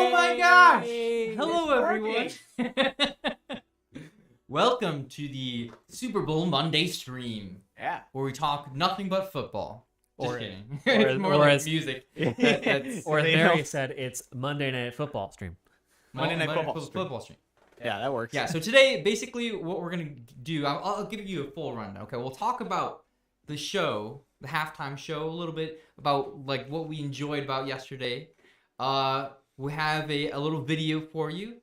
Oh my gosh! Hello, everyone. Welcome to the Super Bowl Monday stream. Yeah. Where we talk nothing but football. Just Or- kidding. or- It's more or like as- music. Or as They Barry know. said, it's Monday Night Football stream. Monday Night Football stream. Yeah, that works. Yeah, so today, basically, what we're going to do, I'll give you a full rundown, okay? We'll talk about the show, the halftime show, a little bit about, like, what we enjoyed about yesterday. We have a little video for you.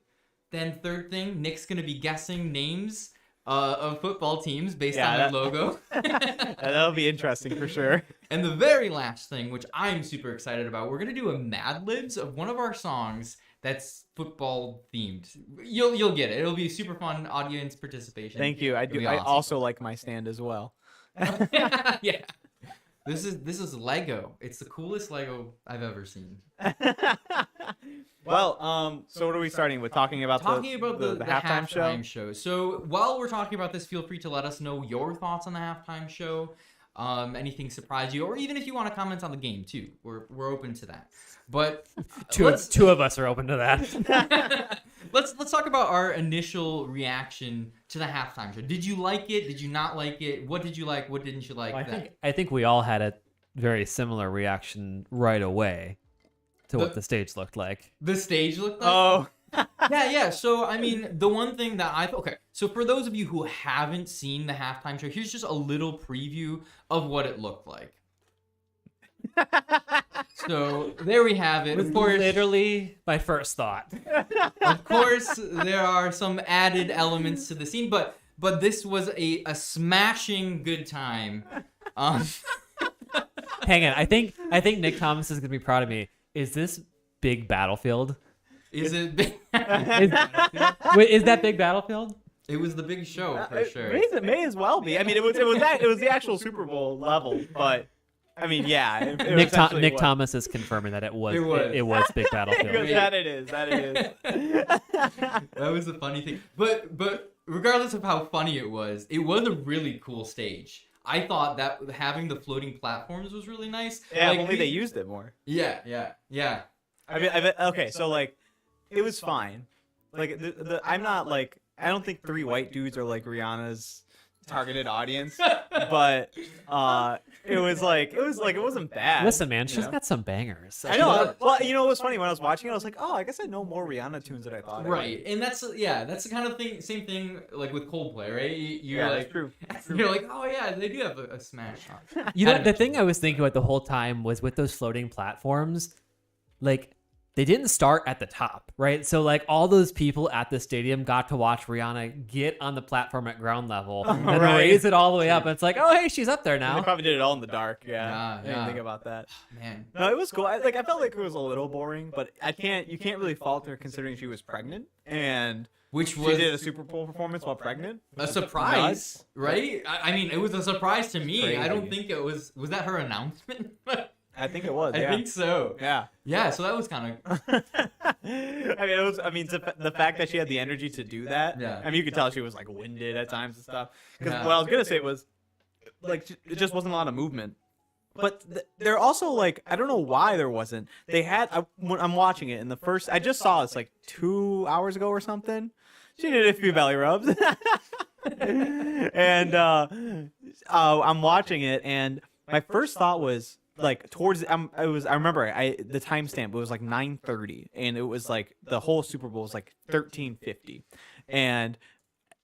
Then third thing, Nick's going to be guessing names of football teams based on their logo. That'll be interesting for sure. And the very last thing, which I'm super excited about, we're going to do a Mad Libs of one of our songs that's football themed. You'll get it. It'll be super fun audience participation. Thank you. I do. It'll I be awesome. also like my stand as well. Yeah. This is Lego. It's the coolest Lego I've ever seen. Well, so what are we starting with? Talking about the halftime show. So while we're talking about this, feel free to let us know your thoughts on the halftime show. Anything surprise you, or even if you want to comment on the game too, we're open to that. But Two of us are open to that. let's talk about our initial reaction to the halftime show. Did you like it? Did you not like it? What did you like? What didn't you like? Well, I think we all had a very similar reaction right away to what the stage looked like. The stage looked like? Oh. Yeah. So, I mean, the one thing that okay. So, for those of you who haven't seen the halftime show, here's just a little preview of what it looked like. So, there we have it. Of course, Literally my first thought. of course, there are some added elements to the scene, but this was a smashing good time. Hang on. I think Nick Thomas is going to be proud of me. Is this Big Battlefield? Is it big? Is that Big Battlefield? It was the big show for sure. It may as well be. I mean, it was the actual Super Bowl level, but I mean, yeah. Nick Thomas is confirming that it was Big Battlefield. That it is. That was the funny thing. But regardless of how funny it was a really cool stage. I thought that having the floating platforms was really nice. Yeah, only they used it more. Yeah. I mean, okay, so like, it was fine. Like, I'm not like, I don't think 3 white dudes are like Rihanna's targeted audience, but it wasn't bad. Listen, man, she's got some bangers. I know. Well, you know what was funny when I was watching it? I was like, oh, I guess I know more Rihanna tunes than I thought. Right, and that's the kind of thing. Same thing like with Coldplay, right? You're like, that's true. You're like, oh yeah, they do have a smash song. You know, the thing I was thinking about the whole time was with those floating platforms, like, they didn't start at the top, right? So, like, all those people at the stadium got to watch Rihanna get on the platform at ground level and raise it all the way up. And it's like, oh, hey, she's up there now. They probably did it all in the dark. Yeah. I didn't think about that. Man. No, it was cool. I felt like it was a little boring, but you can't really fault her considering she was pregnant and Which she was did a Super Bowl performance while pregnant. a surprise, right? I mean, it was a surprise to me. Crazy. I don't think it was that her announcement? I think it was. I Yeah. think so. Yeah. So that was kind of the fact that she had the energy to do that. Yeah. I mean, you could tell she was like winded at times and stuff. Because Yeah. what I was gonna say was, like, it just wasn't a lot of movement. But they're also like, I don't know why there wasn't. They had. When I'm watching it in the first. I just saw this like 2 hours ago or something. She did a few belly rubs. And I'm watching it, and my first thought was, like, towards I remember the timestamp, it was like 9:30, and it was like the whole Super Bowl was like 13:50, and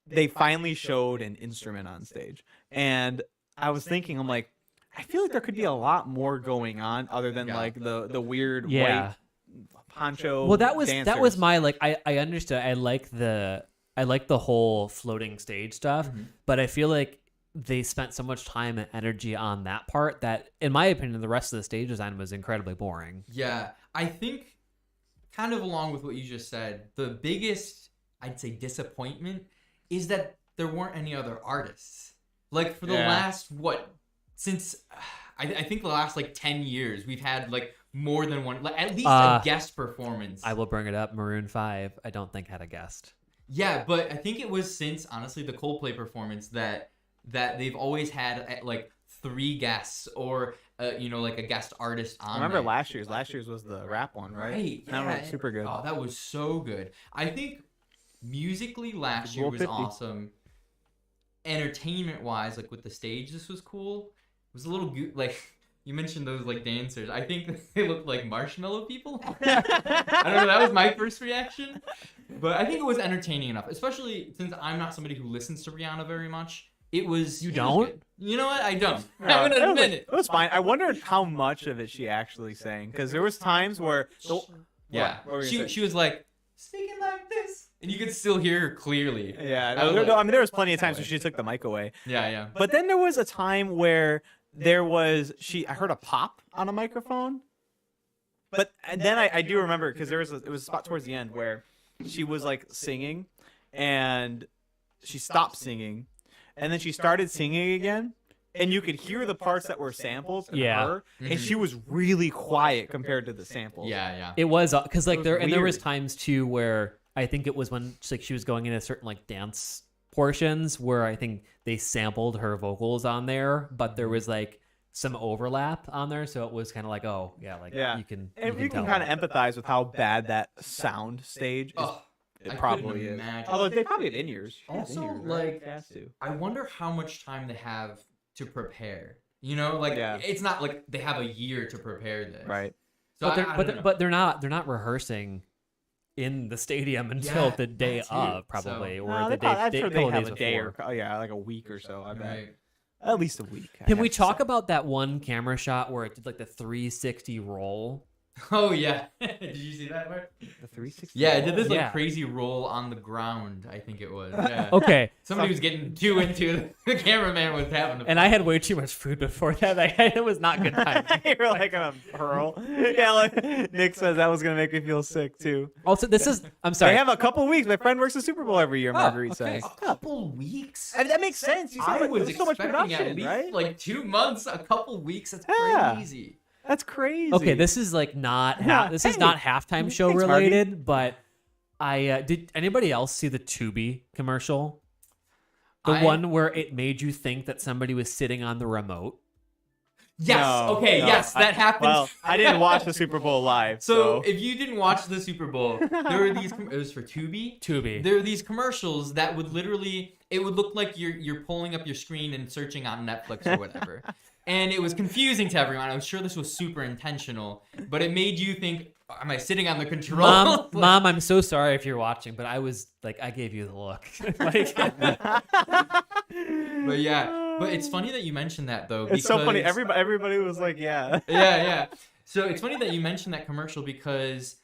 they finally showed an instrument on stage, and I was thinking, I'm like, I feel like there could be a lot more going on other than like the weird white poncho. Well, that was dancers. my, like, I understood. I like the whole floating stage stuff, but I feel like they spent so much time and energy on that part that, in my opinion, the rest of the stage design was incredibly boring. Yeah, I think, kind of along with what you just said, the biggest, I'd say, disappointment is that there weren't any other artists. Like, for the last, since, I think the last, like, 10 years, we've had, like, more than one, like, at least a guest performance. I will bring it up. Maroon 5, I don't think had a guest. Yeah, but I think it was since, honestly, the Coldplay performance that they've always had, like, 3 guests or like a guest artist on. I remember there. last year's. Last year's was the rap one, right? Right. That Yeah. was super good. Oh, that was so good. I think musically last year Rule was 50. awesome. Entertainment wise, like with the stage, this was cool. It was a little like you mentioned those like dancers. I think they looked like marshmallow people. I don't know. That was my first reaction, but I think it was entertaining enough, especially since I'm not somebody who listens to Rihanna very much. It was. You it was don't? good. You know what? I don't. No, I'm gonna admit it. It was fine. I wondered how much of it she actually sang, because there was times where. Yeah. What were you gonna say? She was like singing like this, and you could still hear her clearly. Yeah, I was no, like, I mean there was plenty of times where she took the mic away. Yeah, yeah. But then there was a time where I heard a pop on a microphone. But and then I do remember, because it was a spot towards the end where she was like singing, and she stopped singing, and then she started singing again, and you could hear the parts that were samples in Yeah. her, and Mhm. she was really quiet compared to the samples. Yeah, yeah. It was because like was there was weird. times too where I think it was when like she was going into certain like dance portions where I think they sampled her vocals on there, but there was like some overlap on there, so it was kind of like, oh yeah, like Yeah. you can And you can tell. kind of empathize with how bad that sound stage is. Oh, It I probably couldn't is. imagine. Although they probably have in-ears. Also, In-ears, right? like, It has to. I wonder how much time they have to prepare. You know, like Yeah. it's not like they have a year to prepare this. Right. So But they're not rehearsing in the stadium until Yeah, the day that too. of probably, So- or No, the day. I'm sure they couple have days a day before. or like a week or so. I bet Right. at least a week. I Can we have to talk say. about that one camera shot where it did like the 360 roll? Oh yeah. Did you see that part? the 360? Yeah, it did this like Yeah. crazy roll on the ground. I think it was. Yeah. Okay, Somebody was getting too into it. The cameraman was having a and I had way too much food before that. Like, it was not good time. You're like a pearl. Yeah, like Nick says that was gonna make me feel sick too. Also, this is I'm sorry. They have a couple weeks. My friend works the Super Bowl every year. Marguerite okay. says. A couple weeks. I mean, that makes sense. You I said was there's so much expecting production, at least right? like 2 months, a couple weeks. That's Yeah. crazy. That's crazy. Okay, this is like not this is Hey, not halftime show thanks, Margie. related, but I did anybody else see the Tubi commercial? The I- one where it made you think that somebody was sitting on the remote. Yes. No, okay. no, Yes, that happened. Well, I didn't watch the Super Bowl live, So if you didn't watch the Super Bowl, there were these. It was for Tubi. Tubi. There were these commercials that would literally. It would look like you're pulling up your screen and searching on Netflix or whatever, and it was confusing to everyone. I'm sure this was super intentional, but it made you think, "Am I sitting on the control?" Mom, Mom, I'm so sorry if you're watching, but I was like, I gave you the look. Like, But yeah, but it's funny that you mentioned that though. it's so funny. because- Everybody was like, "Yeah." yeah. So it's funny that you mentioned that commercial because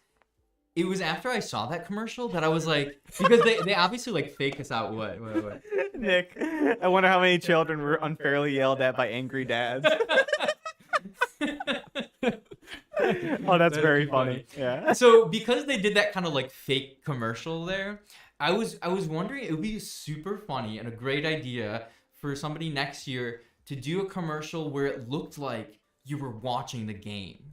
it was after I saw that commercial that I was like, because they obviously like fake us out. What? Nick, I wonder how many children were unfairly yelled at by angry dads. Oh, that's very funny. Yeah. So because they did that kind of like fake commercial there, I was wondering it would be super funny and a great idea for somebody next year to do a commercial where it looked like you were watching the game.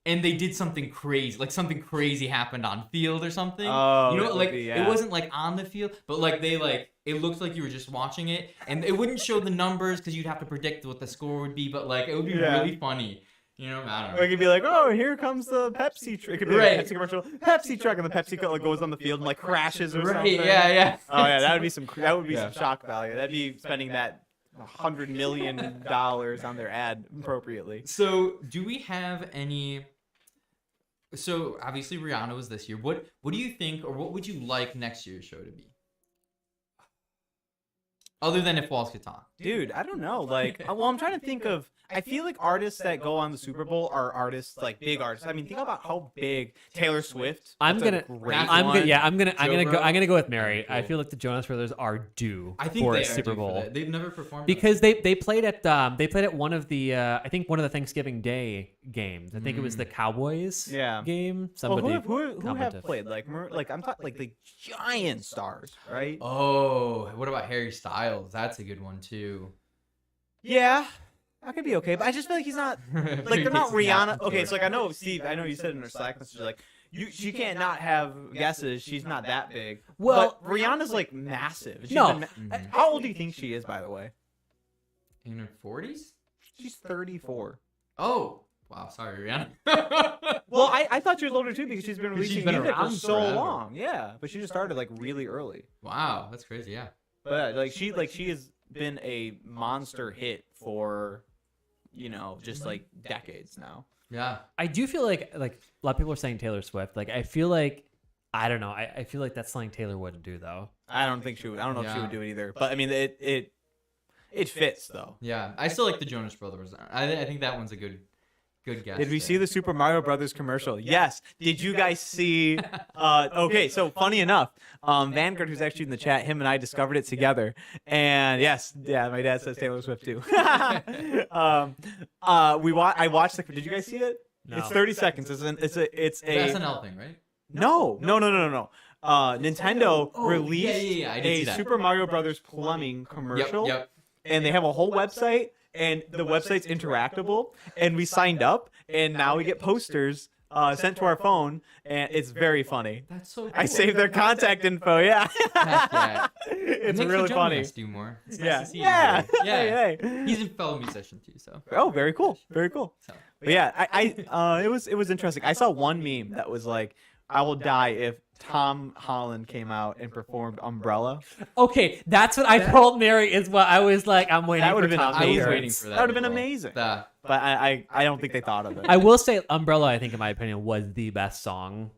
And they did something crazy, like something crazy happened on field or something. Oh, you know, that would like be, it yeah. wasn't like on the field, but like it looked like you were just watching it, and it wouldn't show the numbers because you'd have to predict what the score would be. But like it would be Yeah. really funny. You know, I don't know. Or it could be like, "Oh, here comes the Pepsi truck." It could be Right. like a Pepsi commercial. Pepsi truck, and the Pepsi like, goes on the field and like crashes or Right? something. Yeah. Oh yeah, that would be some Yeah. shock value. That'd be spending that $100 million on their ad appropriately. So, do we have any? So, obviously, Rihanna was this year. What do you think, or what would you like next year's show to be? Other than If Walls Could Talk. Dude, I don't know. Like, well, I'm trying to think of. I feel like artists that go on the Super Bowl are artists like big artists. I mean, think about how big Taylor Swift. I'm that's a gonna, great I'm one. gonna, yeah, I'm gonna Joe go Bro? with Mary. I Cool. feel like the Jonas Brothers are due I think for they a are Super due for Bowl that. They've never performed because they played at one of the I think one of the Thanksgiving Day games. I think it was the Cowboys Yeah. game. Well, Somebody who have commented. played like I'm talking like the giant stars, right? Oh, what about Harry Styles? That's a good one too. Yeah, that could be okay, but I just feel like he's not like they're not Rihanna. Okay, so like I know Steve, I know you said in our Slack message like she can't not have guesses. She's not that big. Well, but Rihanna's like massive. She's No. been how old do you think she is, by the way? In her 40s? She's 34. Oh, wow. Sorry, Rihanna. Well, I thought she was older too because she's been releasing been music for around so forever. long. Yeah, but she just started like really early. Wow, that's crazy. Yeah. But she has been a monster hit for, just like decades now. Yeah. I do feel like a lot of people are saying Taylor Swift. Like I feel like I don't know. I feel like that's something Taylor wouldn't do though. I don't think she would. I don't know if she Yeah. would do it either. But I mean, it fits though. Yeah. I still like the Jonas Brothers. I think that one's a good guess. Did we see the Super Mario Brothers commercial? Yes. Did you guys see? Okay, so funny enough, Vanguard, who's actually in the chat, him and I discovered it together, and yes, yeah, my dad says Taylor Swift too. I watched. Did you guys see it? No. It's 30 seconds. It's a SNL thing, right? No. Nintendo released I did see a that. Super Mario Brothers plumbing commercial. Yep. And they have a whole website, and the website's interactable. And we signed up, and now we get posters sent to our phone, and it's very funny. That's so cool. I saved their contact info. Yeah, Heck yeah. it's Makes really the funny. Jonas do more. It's Yeah, nice to see yeah, you. Yeah. Hey. He's a fellow musician too, so. Oh, very cool, very cool. So. But yeah, it was interesting. I saw one meme that was like, "I will die if Tom Holland came out and performed Umbrella." Okay, that's what I told Mary is what I was like. I'm waiting. That for would've been Tom I was amazing. Hanks. waiting for that. That would've as been well. amazing. The- But I don't think they thought of it. I will say Umbrella. I think, in my opinion, was the best song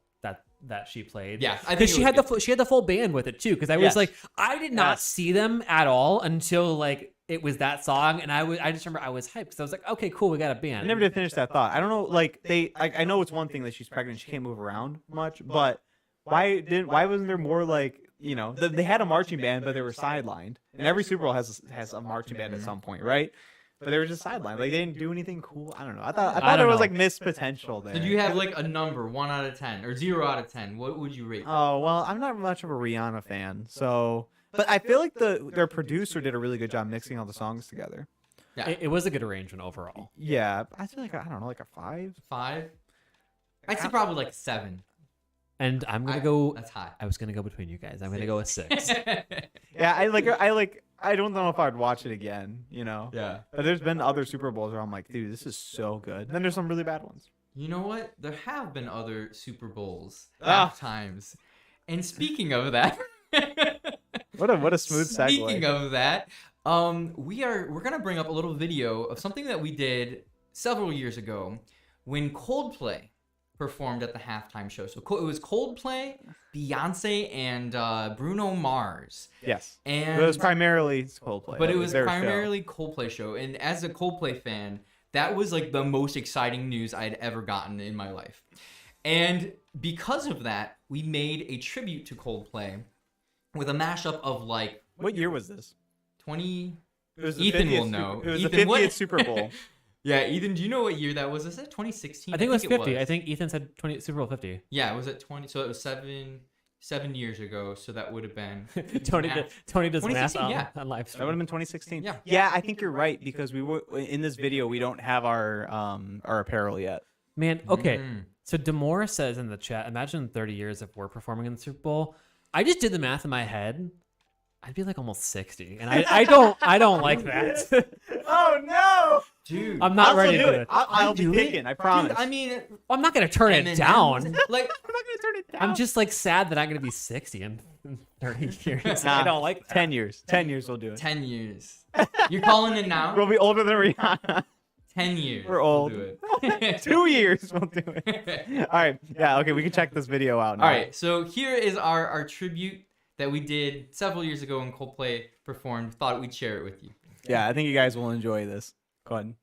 that she played. Yeah, I think because it she was had good. she had the full band with it too. Because I was Yes. like, I did not Yes. see them at all until like it was that song, and I just remember I was hyped because I was like, okay, cool, we got a band. I never did finish that thought. I don't know, like I know it's one thing that she's pregnant, she can't move around much, but why wasn't there more like they had a marching band, but they were sidelined, and every Super Bowl has a marching band at some point, right? But they were just sidelined. Like they didn't do anything cool. I don't know. I thought don't there was know. like missed potential there. Did you have like a number, 1 out of 10 or 0 out of 10? What would you rate? Oh well, I'm not much of a Rihanna fan, so. But I feel like their producer did a really good job mixing all the songs together. Yeah, It was a good arrangement overall. Yeah, I feel like I don't know, like a 5. 5. I'd say probably like 7. And I'm gonna go. That's high. I was gonna go between you guys. I'm gonna go with 6. Yeah, I don't know if I'd watch it again. Yeah. But there's been other Super Bowls where I'm like, dude, this is so good. Then there's some really bad ones. You know what? There have been other Super Bowls Ah. half times. And speaking of that, What a smooth segue. Speaking of that, we're gonna bring up a little video of something that we did several years ago when Coldplay performed at the halftime show. So it was Coldplay, Beyonce, and Bruno Mars. Yes. And But it was primarily Coldplay. But That it was their show. primarily Coldplay show. And as a Coldplay fan, that was like the most exciting news I'd ever gotten in my life. And because of that, we made a tribute to Coldplay with a mashup of like What year was this? 20. It was the Ethan 50th will know. It was Ethan, the 50th what? Super Bowl. Yeah, Ethan, do you know what year that was? Is it 2016? I think it was 50. I think Ethan said 20 Super Bowl 50. Yeah, it was at 20. So it was 7 years ago. So that would have been Tony does math 2016, yeah. on live That stream. would have been 2016. Yeah. Yeah, I think you're right because we were in this video. We don't have our apparel yet. Man, okay. Mm. So Demore says in the chat, imagine 30 years if we're performing in the Super Bowl. I just did the math in my head. I'd be like almost 60, and I don't like that. Oh no, Dude. I'm not I'll ready to still do do it. I'll be do it? picking. I promise. Dude, I mean, I'm not gonna turn it M&Ms, down. Like, I'm not gonna turn it down. I'm just like sad that I'm gonna be 60 in 30 years. Nah, I don't like that. 10 years. 10 years we'll do it. 10 years. You're calling it now? We'll be older than Rihanna. 10 years. We're old. We'll do it. 2 years we'll do it. All right. Yeah. Okay. We can check this video out now. All right, so here is our tribute that we did several years ago when Coldplay performed. Thought we'd share it with you. Yeah, I think you guys will enjoy this. Go ahead.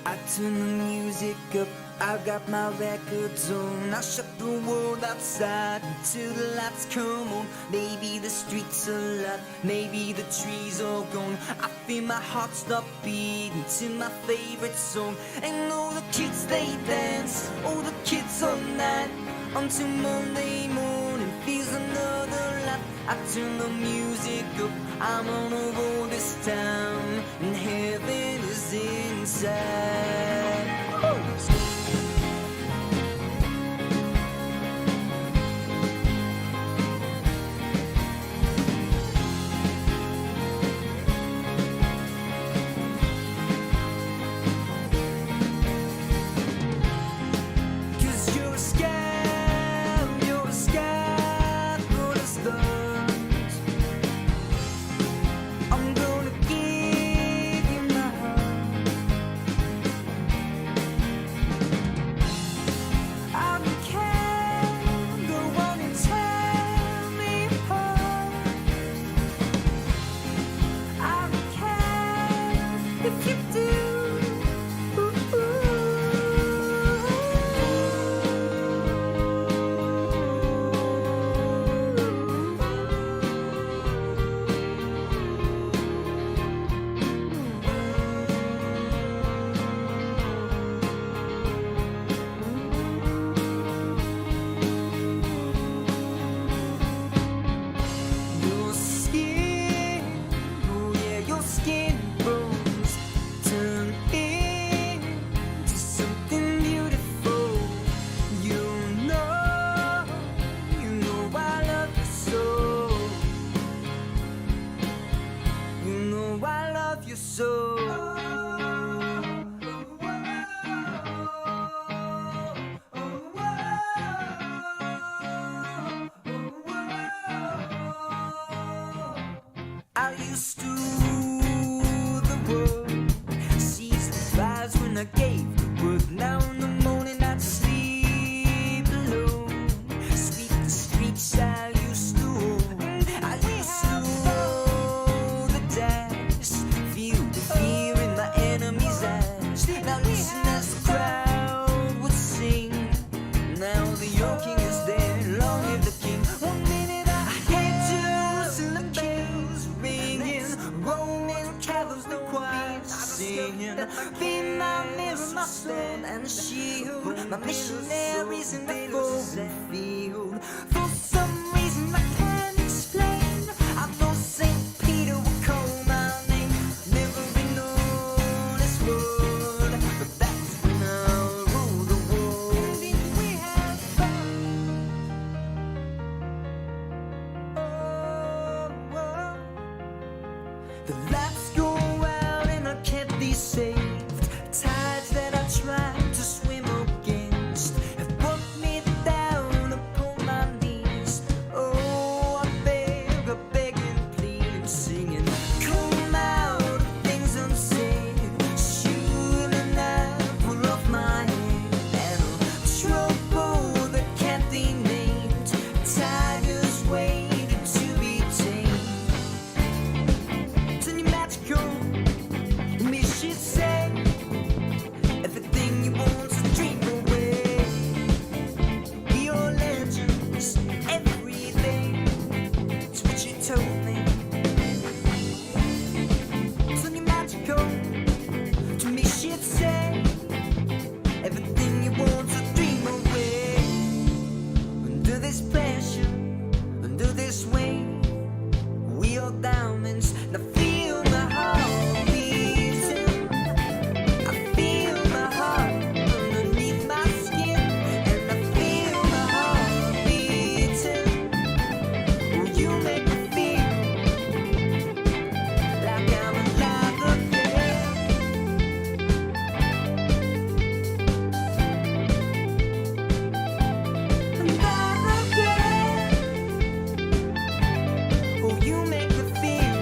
I turn the music up, I got my records on. I shut the world outside until the lights come on. Maybe the streets are alive, maybe the trees are gone. I feel my heart stop beating to my favorite song. And all the kids they dance, all the kids all night until Monday morning feels another life. I turn the music up, I'm on a roll this time, and heaven is inside. Cause you're a sky for the stars. I'm gonna give you my heart. I don't care, go on and tear me apart. I don't care if you do. Your skin, oh yeah, your skin bones turn into something beautiful. You know I love you so. You know I love you so. I used to rule the world, seize the prize when I gave the word. Now in the morning I'd sleep alone, sweep the streets I used to own. I used to roll the dice, feel the fear in my enemy's eyes. Now listen as the crowd would sing. Now the young king is dead, long live the king. One minute I hear Jerusalem bells ringing, Roman carols the choir singing. Be my mirror, my sword and shield, my missionaries in the foreign field. For some reason I can't explain, I thought St. Peter would call my name. Never been known as Lord, but that's when I rule the world. Didn't we have fun? Oh. The lights go out and I can't be saved. Tides that I tried to swim against have brought me down upon my knees. Oh, I beg and plead, singing, come out of things unsaid. Shoot a knife, pull off my head, and trouble that can't be named. Tigers waiting to be tamed. Turn your magical, me she'd say, everything you want's a dream away. Be your legends every day. It's what you told me. Turn your magical, to me she'd say, everything you want's a dream away. Under this pressure, under this weight, we are diamonds. Now feel my heart beating. I feel my heart underneath my skin, and I feel my heart beating. Oh, you make me feel like I'm alive again. Alive again. Oh, you make me feel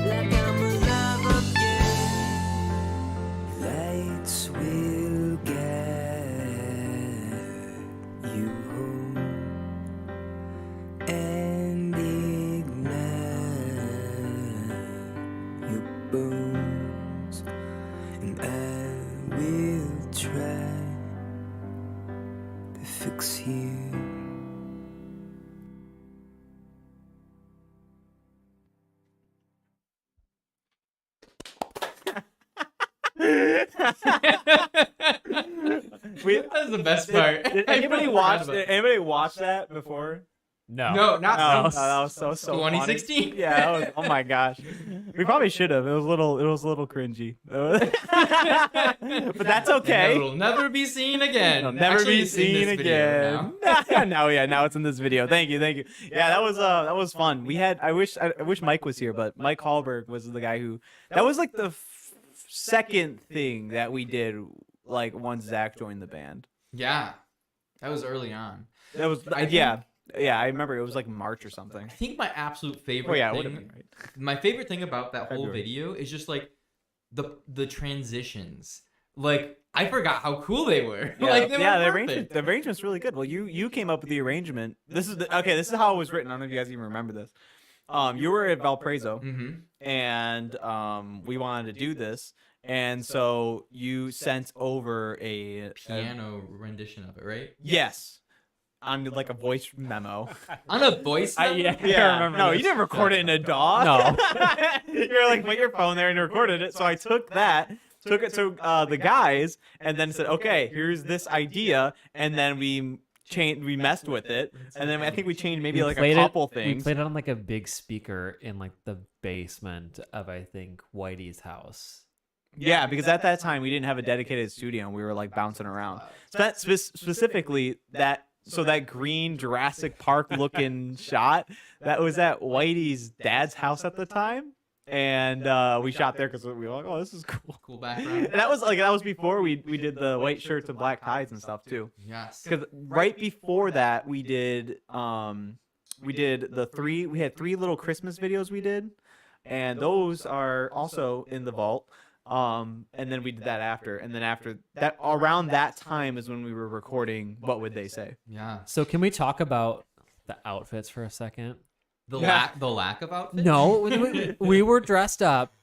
like I'm alive again. Lights will guide you home and ignite your bones, and I will try to fix you. We, That's the best part. did I anybody forgot watch? about Did it. anybody watch that before? No. No, not No, since that was so funny. 2016. Yeah, that was, oh my gosh. We probably should have. It was a little cringy. But that's okay. It'll never be seen again. It'll never Actually, be it's in this seen video again. Now it's in this video. Thank you. Yeah, that was fun. We had I wish Mike was here, but Mike Hallberg was the guy who that was like the second thing that we did like once Zach joined the band. Yeah, that was early on. That was yeah, I remember it was like March or something. I think my absolute favorite Oh yeah, it would have thing, been right. my favorite thing about that whole February. video is just like the transitions. Like I forgot how cool they were. Like they were perfect. The arrangement's really good. Well, you came up with the arrangement. This is how it was written. I don't know if you guys even remember this. You were at Valparaiso, and we wanted to do this, and so you sent over a Piano rendition of it, right? yes, on like a voice memo. On a voice. I remember No, this. you didn't record it in a DAW. No. You're like put your phone there and recorded it. So I took it to the guys, and then said, okay, here's this idea, and then we messed with it, and then I think we changed maybe like a couple We things. played it on like a big speaker in like the basement of I think Whitey's house. Yeah, because at that time we didn't have a dedicated studio, and we were like bouncing around. Specifically that. So that green Jurassic Park looking shot, that was at Whitey's dad's house at the time. And we shot there because we were like, oh, this is cool. Cool background. And that was before we did the white shirts and black ties and stuff too. Yes. Because right before that we had 3 little Christmas videos we did, and those are also in the vault. And then we did that after, and then after that, around that time is when we were recording What Would They Say? Yeah. So can we talk about the outfits for a second? The Yeah. lack of outfit. No, we were dressed up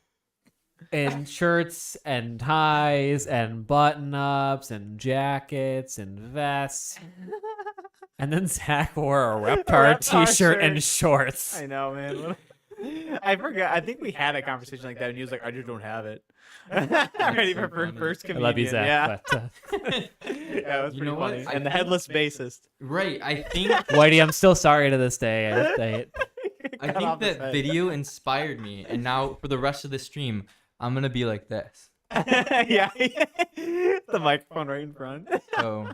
in shirts and ties and button-ups and jackets and vests. And then Zach wore a Reptar Reptar t-shirt and shirt. shorts. I know, man. I forgot. I think we had a conversation like that, and he was like, "I just don't have it." Ready for so funny. first I comedian. love you, Zach. Yeah, But, yeah, it was You pretty know what? funny. I And the think- headless bassist. Right. I think Whitey, I'm still sorry to this day. I Cut think off his that head. video inspired me, and now for the rest of the stream, I'm gonna be like this. Yeah, the microphone right in front. So,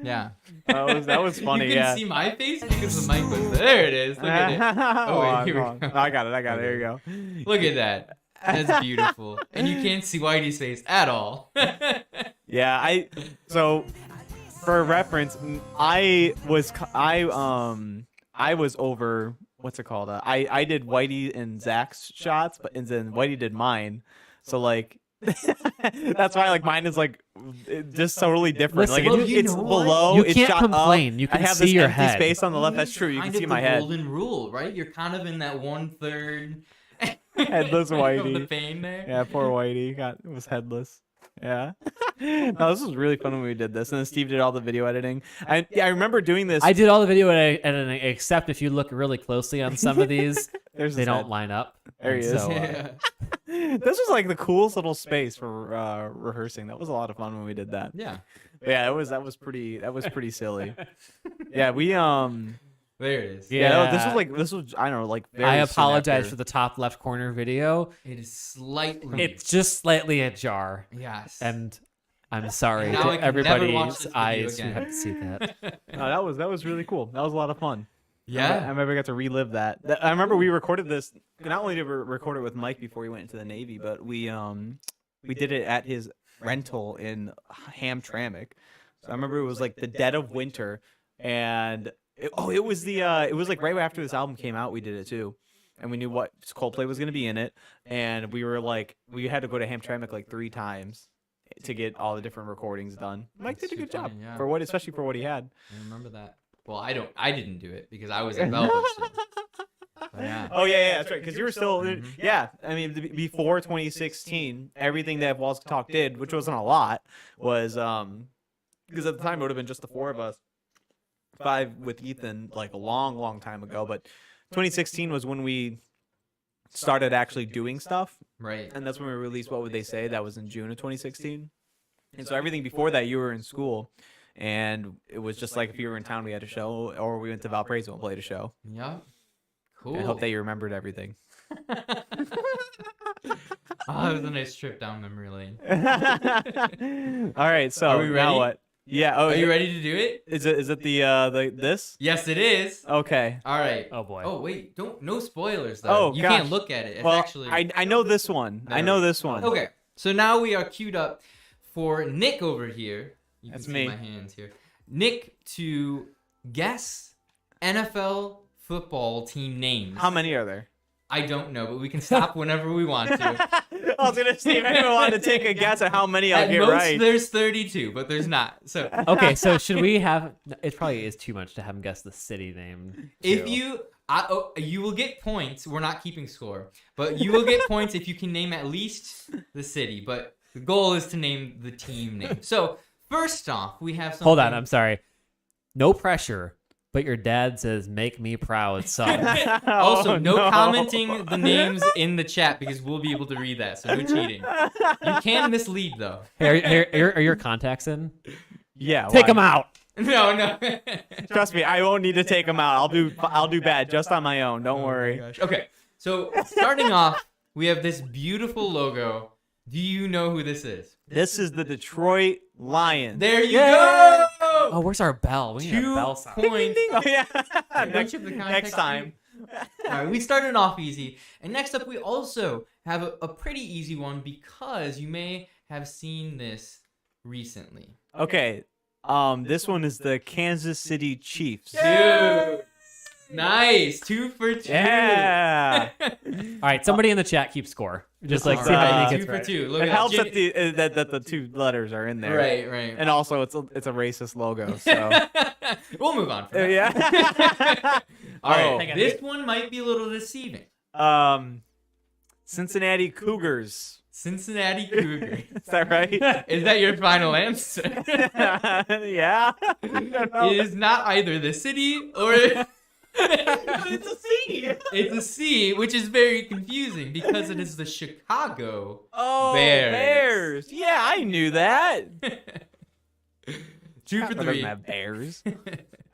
yeah. That was funny. You can Yeah. see my face because the mic was there. It is. Look at it. Oh, wait, I'm here we wrong. go. Oh, I got it. There you go. Look at that. That's beautiful. And you can't see Whitey's face at all. Yeah, so for reference, I was over what's it called? I did Whitey and Zach's shots, and then Whitey did mine. So like that's why like mine is like just totally different. Listen, like well, it's, you it's know what? below. You it's can't shot complain. Up. You can I have see this your empty head. space on the left. That's true. You can Kind see of my the head. golden rule, right? You're kind of in that 1/3 Headless of Whitey. the pain there. Yeah, poor Whitey was headless. Yeah. No, this was really fun when we did this, and then Steve did all the video editing. I remember doing this. I did all the video editing, except if you look really closely on some of these, There's they his don't head. line up. There he And is. so, Yeah. This was like the coolest little space for rehearsing. That was a lot of fun when we did that. Yeah. Yeah, that was pretty silly. Yeah, we There it is. Yeah. this was I don't know like very I soon apologize after. for the top left corner video. It is slightly. It's just slightly ajar, Yes. and I'm sorry Now I to can never watch everybody's this video eyes who again. have to see that. No, that was really cool. That was a lot of fun. I yeah. remember I got to relive that. I remember we recorded this. Not only did we record it with Mike before he went into the Navy, but we did it at his rental in Hamtramck. So I remember it was like the dead of winter, and it was like right after this album came out. We did it too, and we knew what Coldplay was gonna be in it, and we were like we had to go to Hamtramck like 3 times to get all the different recordings done. Mike That's did a too good job funny, yeah. for especially for what he had. I remember that. Well, I didn't do it because I was in Velvet still. But yeah. Oh yeah, that's right. Because you were still, Mhm. yeah. I mean, before 2016, everything that Walls Talk did, which wasn't a lot, was because at the time it would have been just the 4 of us, 5 with Ethan, like a long, long time ago. But 2016 was when we started actually doing stuff, Right. and that's when we released What Would They Say? That was in June of 2016. And so everything before that, you were in school, And it was just like if you were in town, we had a show, or we went to Valparaiso and played a show. Yeah. Cool. I hope that you remembered everything. Oh, it was a nice trip down memory lane. All right, so Are we ready? now what? Yeah. Oh, Are you ready to do it? Is it the this? Yes, it is. Okay. All right. Oh boy. Oh wait, no spoilers though. Oh, you gosh. can't look at it. It's Well, actually I know this one. I know this one. Okay. So now we are queued up for Nick over here. You That's can see me. my hands here. Nick to guess NFL football team names. How many are there? I don't know, but we can stop whenever we want to. I was gonna see if anyone wanted to take a guess at how many I'll At get most, right. there's 32, but there's not. So Okay, so should we have? It probably is too much to have him guess the city name. if too. you will get points. We're not keeping score, but you will get points if you can name at least the city. But the goal is to name the team name. So first off, we have something. Hold on, I'm sorry. No pressure, but your dad says "Make me proud, son." Also, Oh, no commenting the names in the chat because we'll be able to read that. So no cheating. You can mislead though. Hey, are your contacts in? Yeah. Take why? them out. No. Trust me, I won't need to take them out. I'll do bad just on my own. Don't worry. Okay, so starting off, we have this beautiful logo. Do you know who this is? This is the Detroit Lions. There you Yay! go. Oh, where's our bell? We need a 2 bell sound. points. Oh yeah. Which of the next context time. All right, we started off easy, and next up we also have a pretty easy one because you may have seen this recently. Okay. This one is the Kansas City Chiefs. Dude, nice, 2 for 2. Yeah. All right, somebody in the chat keep score. Just like All see if right, anyone 2 gets for right. 2. Look It at helps that. that the two letters are in there. Right. And also, it's a racist logo. So We'll move on from that. yeah. All right, Hang on. this one might be a little deceiving. Cincinnati Cougars. Cincinnati Cougars. Is that right? Is that your final answer? Yeah. It is not either the city or It's a C. it's a C, which is very confusing because it is the Chicago Oh, Bears. Bears. Yeah, I knew that. 2 for Doesn't 3. have bears.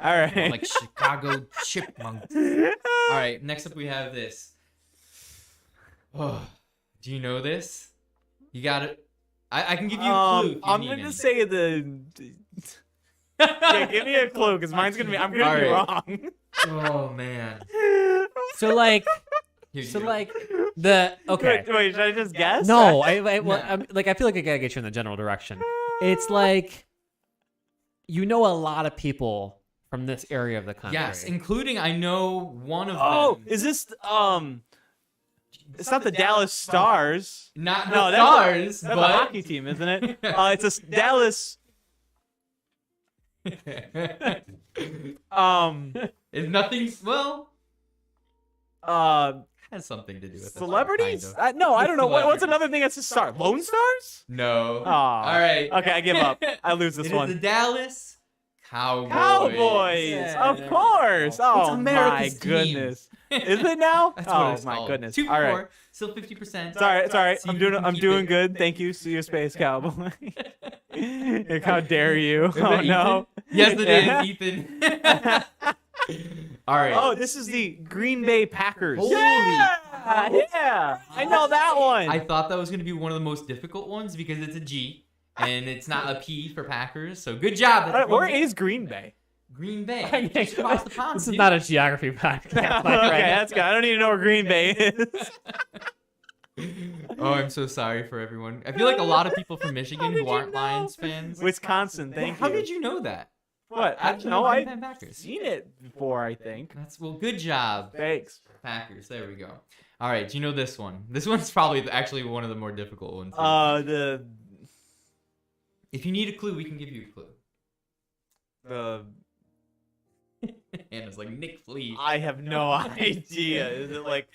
All right. Like Chicago chipmunks. All right, next up we have this. Oh, do you know this? You got it. I can give you a clue. If you I'm need gonna any. say the. Yeah, give me a clue, because mine's gonna be. I'm gonna be wrong. Oh man. So like, Here, so you- like the okay. Wait, should I just guess? No, well, Nah. I feel like I gotta get you in the general direction. It's like, you know, a lot of people from this area of the country. Yes, including I know one of Oh, them. is this It's not the Dallas Stars. Not No, the that's Stars, That's a but hockey team, isn't it? It's a Dallas. It's nothing. Well, has something to do with it, Celebrities? kind of. No, I don't know. What's Celebrities. another thing that's a star? Lone Stars? No. Oh. All right. Okay, I give up. I lose It this is one. the Dallas Cowboys. Cowboys, Yeah. of course. Oh America's my team. goodness. Is it now? That's what Oh it's my called. goodness. 2 for All 4, right. still 50%. It's all right. It's all right. See I'm if you doing. can I'm keep doing it. good. Thank you, See you, Space Cowboy. Like, how dare you? Is Oh it no. Ethan? Yes, it Yeah. is, Ethan. All right. Oh, this is the Green Bay Packers. Holy Yeah, yeah. I know that one. I thought that was going to be one of the most difficult ones because it's a G and it's not a P for Packers. So good job. That's Where one- is Green Bay? Green Bay? Just across the pond. This is dude. not a geography podcast. Okay, that's good. I don't need to know where Green Bay is. Oh, I'm so sorry for everyone. I feel like a lot of people from Michigan did who you aren't know? Lions fans. Wisconsin. Thank How you. did you know that? What? How did you No, know Green I've Bay Packers? seen it before. I think. That's well. Good job, Thanks. Packers. There we go. All right. Do you know this one? This one's probably actually one of the more difficult ones. The If you need a clue, we can give you a clue. the Anna's like Nick Flea. I have no idea. Is it like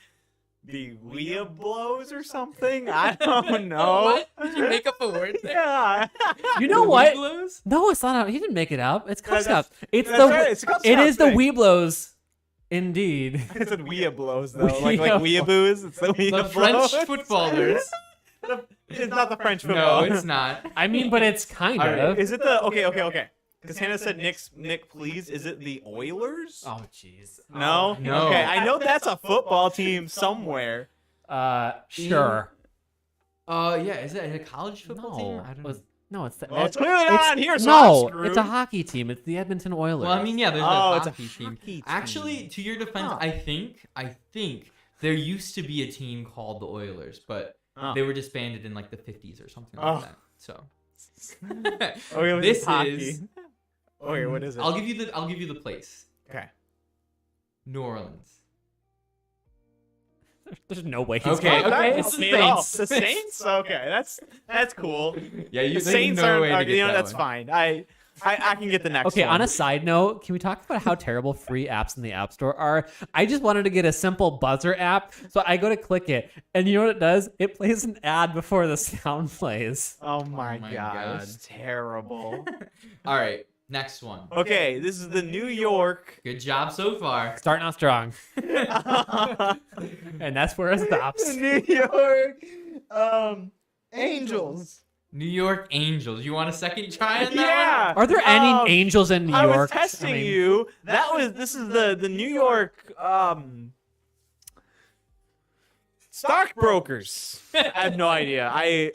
the Weeablows or something? I don't know. What? Did you make up a word there? Yeah. You know The what? Weeblos? No, it's not. He didn't make it up. It's Cub No, that's- Scouts. It's that's the. right, it's a Cub It Scouts is the thing. Weeblos, indeed. I said Weeablows though, like weeaboos. It's the The Weeablows. French footballers. It's not the French No, football. it's not. I mean, but it's kind All right. of. Is it the okay? Because Hannah said Nick, please. Is it the Oilers? Oh, jeez. No? No. Okay, I know that's a football team somewhere. Sure. Yeah, is it a college football team? I don't know. No, it's the. Well, it's clearly not on here, so no, I'm screwed. it's a hockey team. It's the Edmonton Oilers. Well, I mean, yeah, there's it's a a hockey team. hockey team. Actually, to your defense, Huh. I think there used to be a team called the Oilers, but they were disbanded in like the 50s or something like that. So Oilers this hockey. is. Okay, what is it? I'll give you the place. Okay. New Orleans. There's no way he's Okay, gonna- okay, It's it's the the Saints. Saints. The Saints? Okay, that's cool. Yeah, you The Saints no are. way to get You know, that that's one. fine. I can get the next Okay, one. on a side note, can we talk about how terrible free apps in the App Store are? I just wanted to get a simple buzzer app, so I go to click it, and you know what it does? It plays an ad before the sound plays. Oh my my god, God. that's terrible. All right, next one. Okay, this is the New York. Good job so far. Starting out strong, The and that's where it stops. New York Angels. New York Angels. You want a second try on that Yeah. Are there any angels in New I York? was testing I mean, you. This is the New York stockbrokers. I have no idea.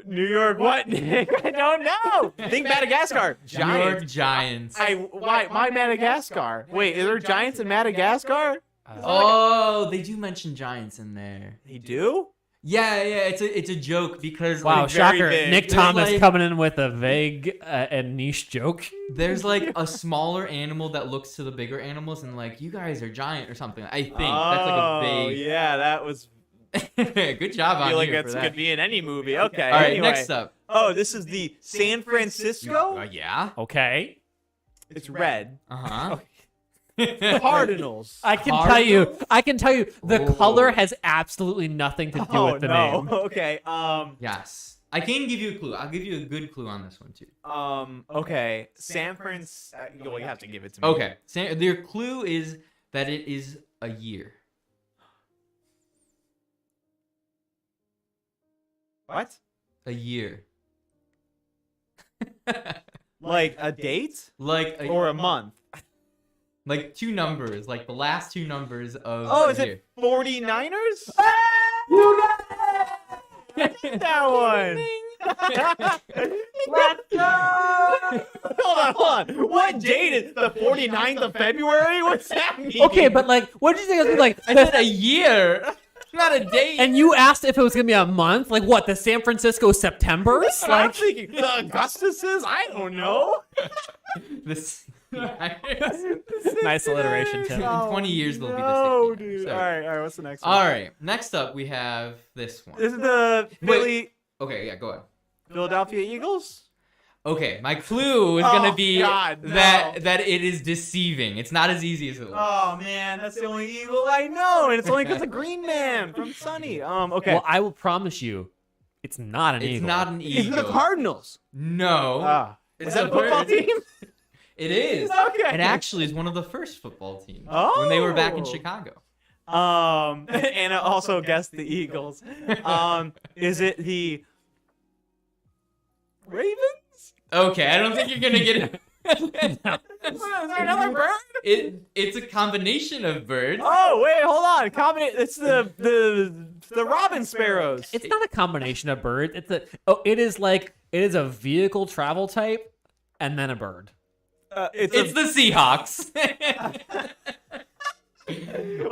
New York what, Nick? I don't know. Think Madagascar. New York Giants. Giants. Why Madagascar? Wait, is there giants in Madagascar? Oh, they do mention Giants in there. They do? Yeah, it's a joke because Wow, like, very shocker! big. Nick There's Thomas like- coming in with a vague and niche joke. there's like a smaller animal that looks to the bigger animals and like you guys are giant or something. I think that's like a vague. yeah, that was. Good job I on feel like you that for that. could be in any movie. Okay. All right, anyway. next up. Oh, this is the San Francisco. Yeah. Okay, It's red. Uh huh. Cardinals. I can tell you, the Oh. color has absolutely nothing to do with the name. Okay. Yes. I can give you a clue. I'll give you a good clue on this one too. Okay. San Francisco. Well, you have to give it to me. Okay. Their clue is that it is a year. What? A year. Like a date Like or a month? like two numbers, like the last two numbers of Oh, a is year. it 49ers? You got it! I did that one. Let's go! Hold on. What date is the 49th of February? What's that mean? Okay, but like, what did you think it was like? I said a year, not a date. And you asked if it was gonna be a month? Like what? The San Francisco September's? That's what I'm Like, thinking. The Augustuses? I don't know. this. nice alliteration, Tim. In 20 years, they'll be the No, 69. dude. So- All right. What's the next one? All right. Next up, we have this one. This is the Okay, yeah, go ahead. Philadelphia Eagles. Okay, my clue is Oh, gonna be God, no. that it is deceiving. It's not as easy as it looks. Oh man, that's the only eagle I know, and it's only because of Green Man from Sunny. Okay. well, I will promise you, it's not an It's eagle. not an It's eagle. the Cardinals. No, Is that a football bird. team? It is. Okay. It actually is one of the first football teams when they were back in Oh. Chicago. And I also guessed the Eagles. Is it the Ravens? Okay, I don't think you're gonna get it. Is there another bird? It's a combination of birds. Oh wait, hold on. It's the robin sparrows. It's not a combination of birds. It is a vehicle travel type and then a bird. It's the Seahawks. Wow,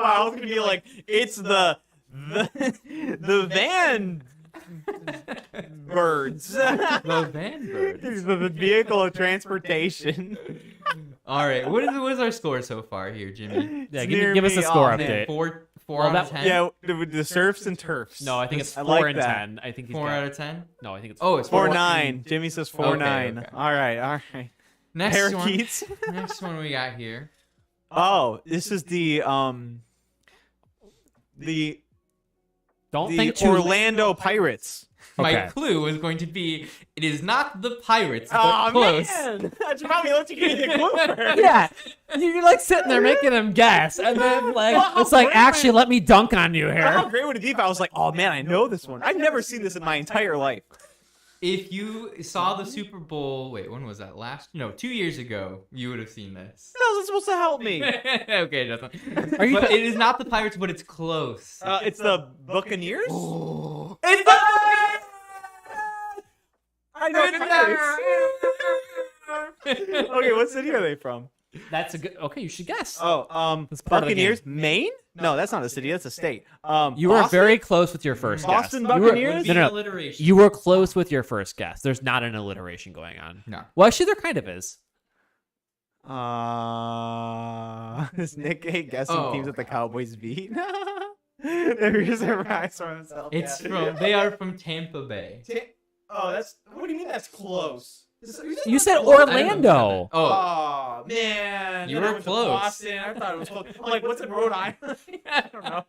I was gonna be like, it's the van birds. The van birds. It's the vehicle of transportation. All right, what is our score so far here, Jimmy? Yeah, It's near give us a me. score Oh, man. update. Four Well, out that- of 10. Yeah, the surfs and turfs. No, I think it's I 4 like and that. 10. I think he's 4 got- out of 10. No, I think it's Oh, it's 4-9. Jimmy says 4-9. okay. All right. Next one. Parakeets. Next one we got here. Oh, this is the Don't think too Orlando Pirates. My Okay. clue is going to be: it is not the Pirates, but Oh close. man, I should probably let you get the clue first. Yeah, you're like sitting there making him guess, and then like Well, it's like great, actually man. let me dunk on you How here. great would it be if I was like, oh man, I know this one. I've never seen this in my entire life. If you saw the Super Bowl, wait, when was that? 2 years ago, you would have seen this. How's it supposed to help me? Okay, Justin. Are you But it is not the Pirates, but it's close. It's the Buccaneers. It's the I know Buccaneers. Okay, what city are they from? That's a good. Okay, you should guess. Oh, That's part of the Buccaneers, Maine? No, that's not a city. That's a state. You were Boston? very close with your first Boston guess. Buccaneers? You were, no, no, alliteration. you were close with your first guess. There's not an alliteration going on. No. Well, actually, there kind of is. Is Nick A guessing Oh. teams that the Cowboys beat? They're just a rise for themselves. It's they are from Tampa Bay. Oh, that's. What do you mean that's close? You said I don't know who said Orlando. that. Oh, Oh man, You Then I were went to close. Boston. I thought it was close. I'm like, what's in Rhode Island? I don't know.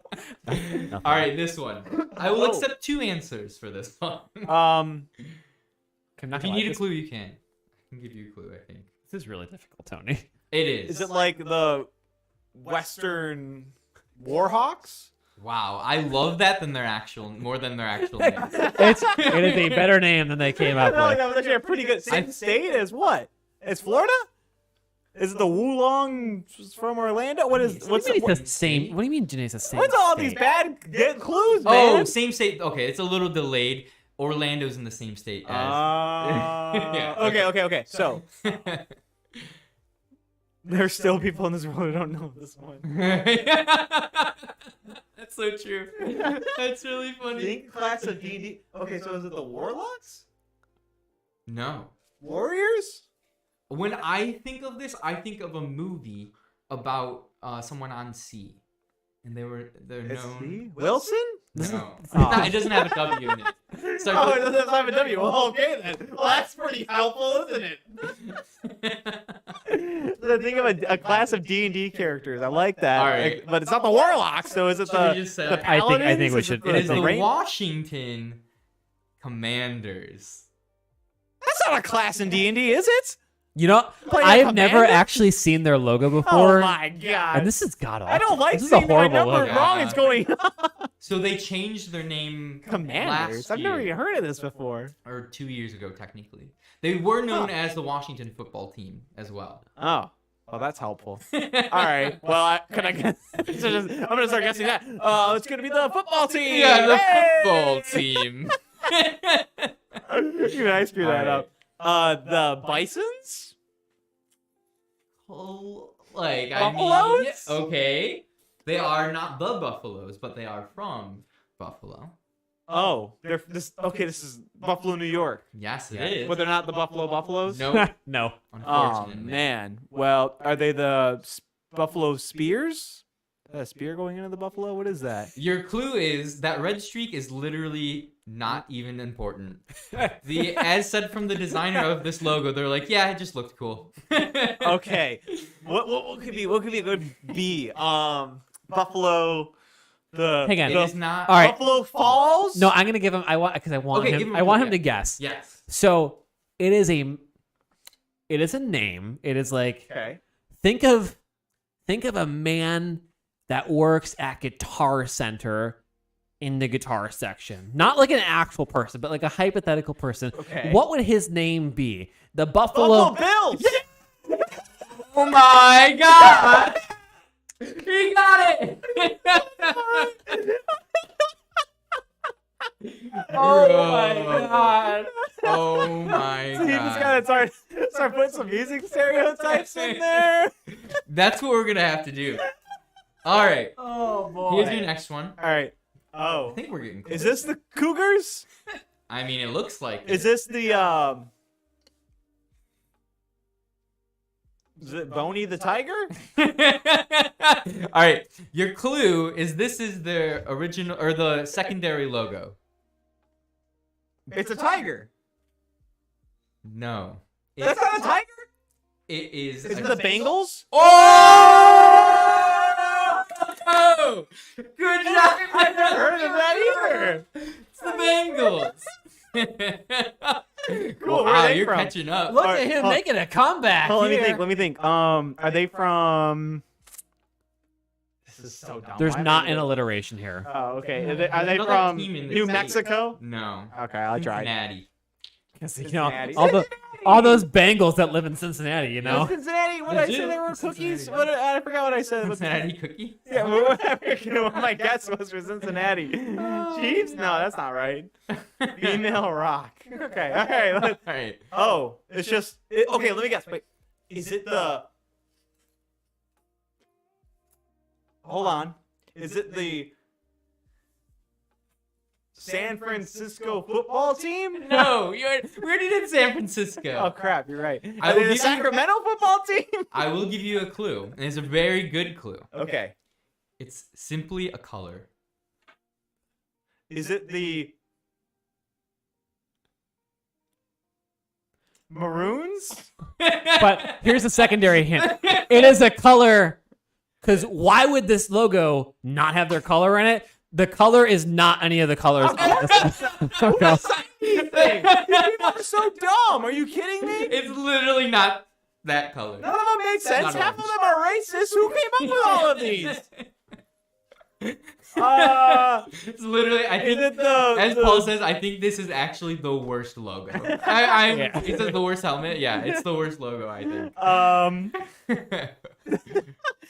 all right, this one. I will Oh. accept 2 answers for this one. Can If you need a clue, you can. I can give you a clue, I think. This is really difficult, Tony. It is. Is it like the Western Warhawks? Wow, I love that more than their actual name. It is a better name than they came up No, with. that was actually a pretty good. Same state as what? It's Florida. Is it the Wulong from Orlando? What is? What's What do you mean what, it's the same? What do you mean Janae's the same? what's all these state? bad clues, Oh, man? same state. Okay, it's a little delayed. Orlando's in the same state as. Yeah, Okay. So there's still people in this world who don't know this one. That's so true. That's really funny. Think class of D&D. Okay, so is it the Warlocks? No. Warriors? When I think of this, I think of a movie about someone on sea, and they're known. Wilson? No, Oh. it doesn't have a W in it. Starts Oh, with- it doesn't have a W. Well, okay then. Well, that's pretty helpful, isn't it? So think of a class of D&D characters. I like that. All right. But it's not the Warlocks, so is it Should we just say the like- I think Paladins? we Is should- it It is the Rain- Washington Commanders. That's not a class in D&D, is it? You know, Play a I have never commander? actually seen their logo Oh before, my god. and this is god awful. I don't like this is a seeing my horrible number logo. wrong. It's going So they changed their name Commanders. last I've never year, even heard of this before. or 2 years ago, technically. They were known as the Washington football team as well. Oh. Well, that's helpful. All right. Well, can I guess? I'm gonna start guessing that. It's gonna be the football team. Yeah, the Hey! football team. You guys screw that All up. The Bisons. Oh, like, Buffaloes? yeah, okay. They are not the Buffaloes, but they are from Buffalo. Oh, they're this. Okay, this is Buffalo, New York. Yes, it Yeah. is. But they're not the Buffalo Buffaloes. No, No. Oh unfortunately. man. Well, are they the Buffalo Spears? A spear going into the buffalo? What is that? Your clue is that red streak is literally not even important. As said from the designer of this logo, they're like, yeah, it just looked cool. Okay. What could be? What could be a good B? Buffalo. Hang on. It is not. All right. Buffalo Falls. No, I'm gonna give him. I want Okay, him. give him I a want clue, him to yeah. guess. Yes. So it is a name. It is like Okay. think of a man that works at Guitar Center in the guitar section. Not like an actual person, but like a hypothetical person. Okay. What would his name be? The Buffalo. Buffalo Bills. Oh my god! He got it! Oh my god. Oh my So you just god. gotta start putting some music stereotypes in there. That's what we're gonna have to do. Alright. Oh boy. Here's your next one. All right. I Oh. think we're getting close. Is this the Cougars? I mean, it looks like Is this the Is it Boney the Tiger? All right. Your clue is this is their original or the secondary logo. It's a tiger. No. That's not a tiger? It is. Is it the Bengals? Oh! Oh! Good job! I've never heard of that either. It's the Bengals. Cool, where are Wow, they you're from? catching up. Look Alright, at him oh. making a comeback. Oh, let me here. think. Let me think. Are they from? This is so dumb. There's Why am not I- an alliteration here. Oh, okay. Are they Another from team in the New state. Mexico? No. Okay, I tried. Cincinnati. 'Cause, Cincinnati. all those Bengals that live in Cincinnati, you know. Cincinnati. What did I say? Legit. They were cookies. Cincinnati. I forgot what I said. Cincinnati cookie. Yeah, what my guess was for Cincinnati. Chiefs? No, that's not right. Female rock. Okay, all right. All right. Oh, it's just okay. Let me guess. Wait, is it the? Hold on. Is it the San Francisco football team? No, we already did San Francisco. Oh crap! You're right. I Are will they the give you- Sacramento football team? I will give you a clue, and it's a very good clue. Okay. It's simply a color. Is it the Maroons? But here's a secondary hint. It is a color, because why would this logo not have their color in it? The color is not any of the colors. on this logo. You people are so dumb. Are you kidding me? It's literally not that color. None of them make sense. Not Half of orange. them are racist. Who came up with all of these? It's literally. I Is think, it the? as Paul says, I think this is actually the worst logo. Yeah. Is it the worst helmet? Yeah, it's the worst logo. I think.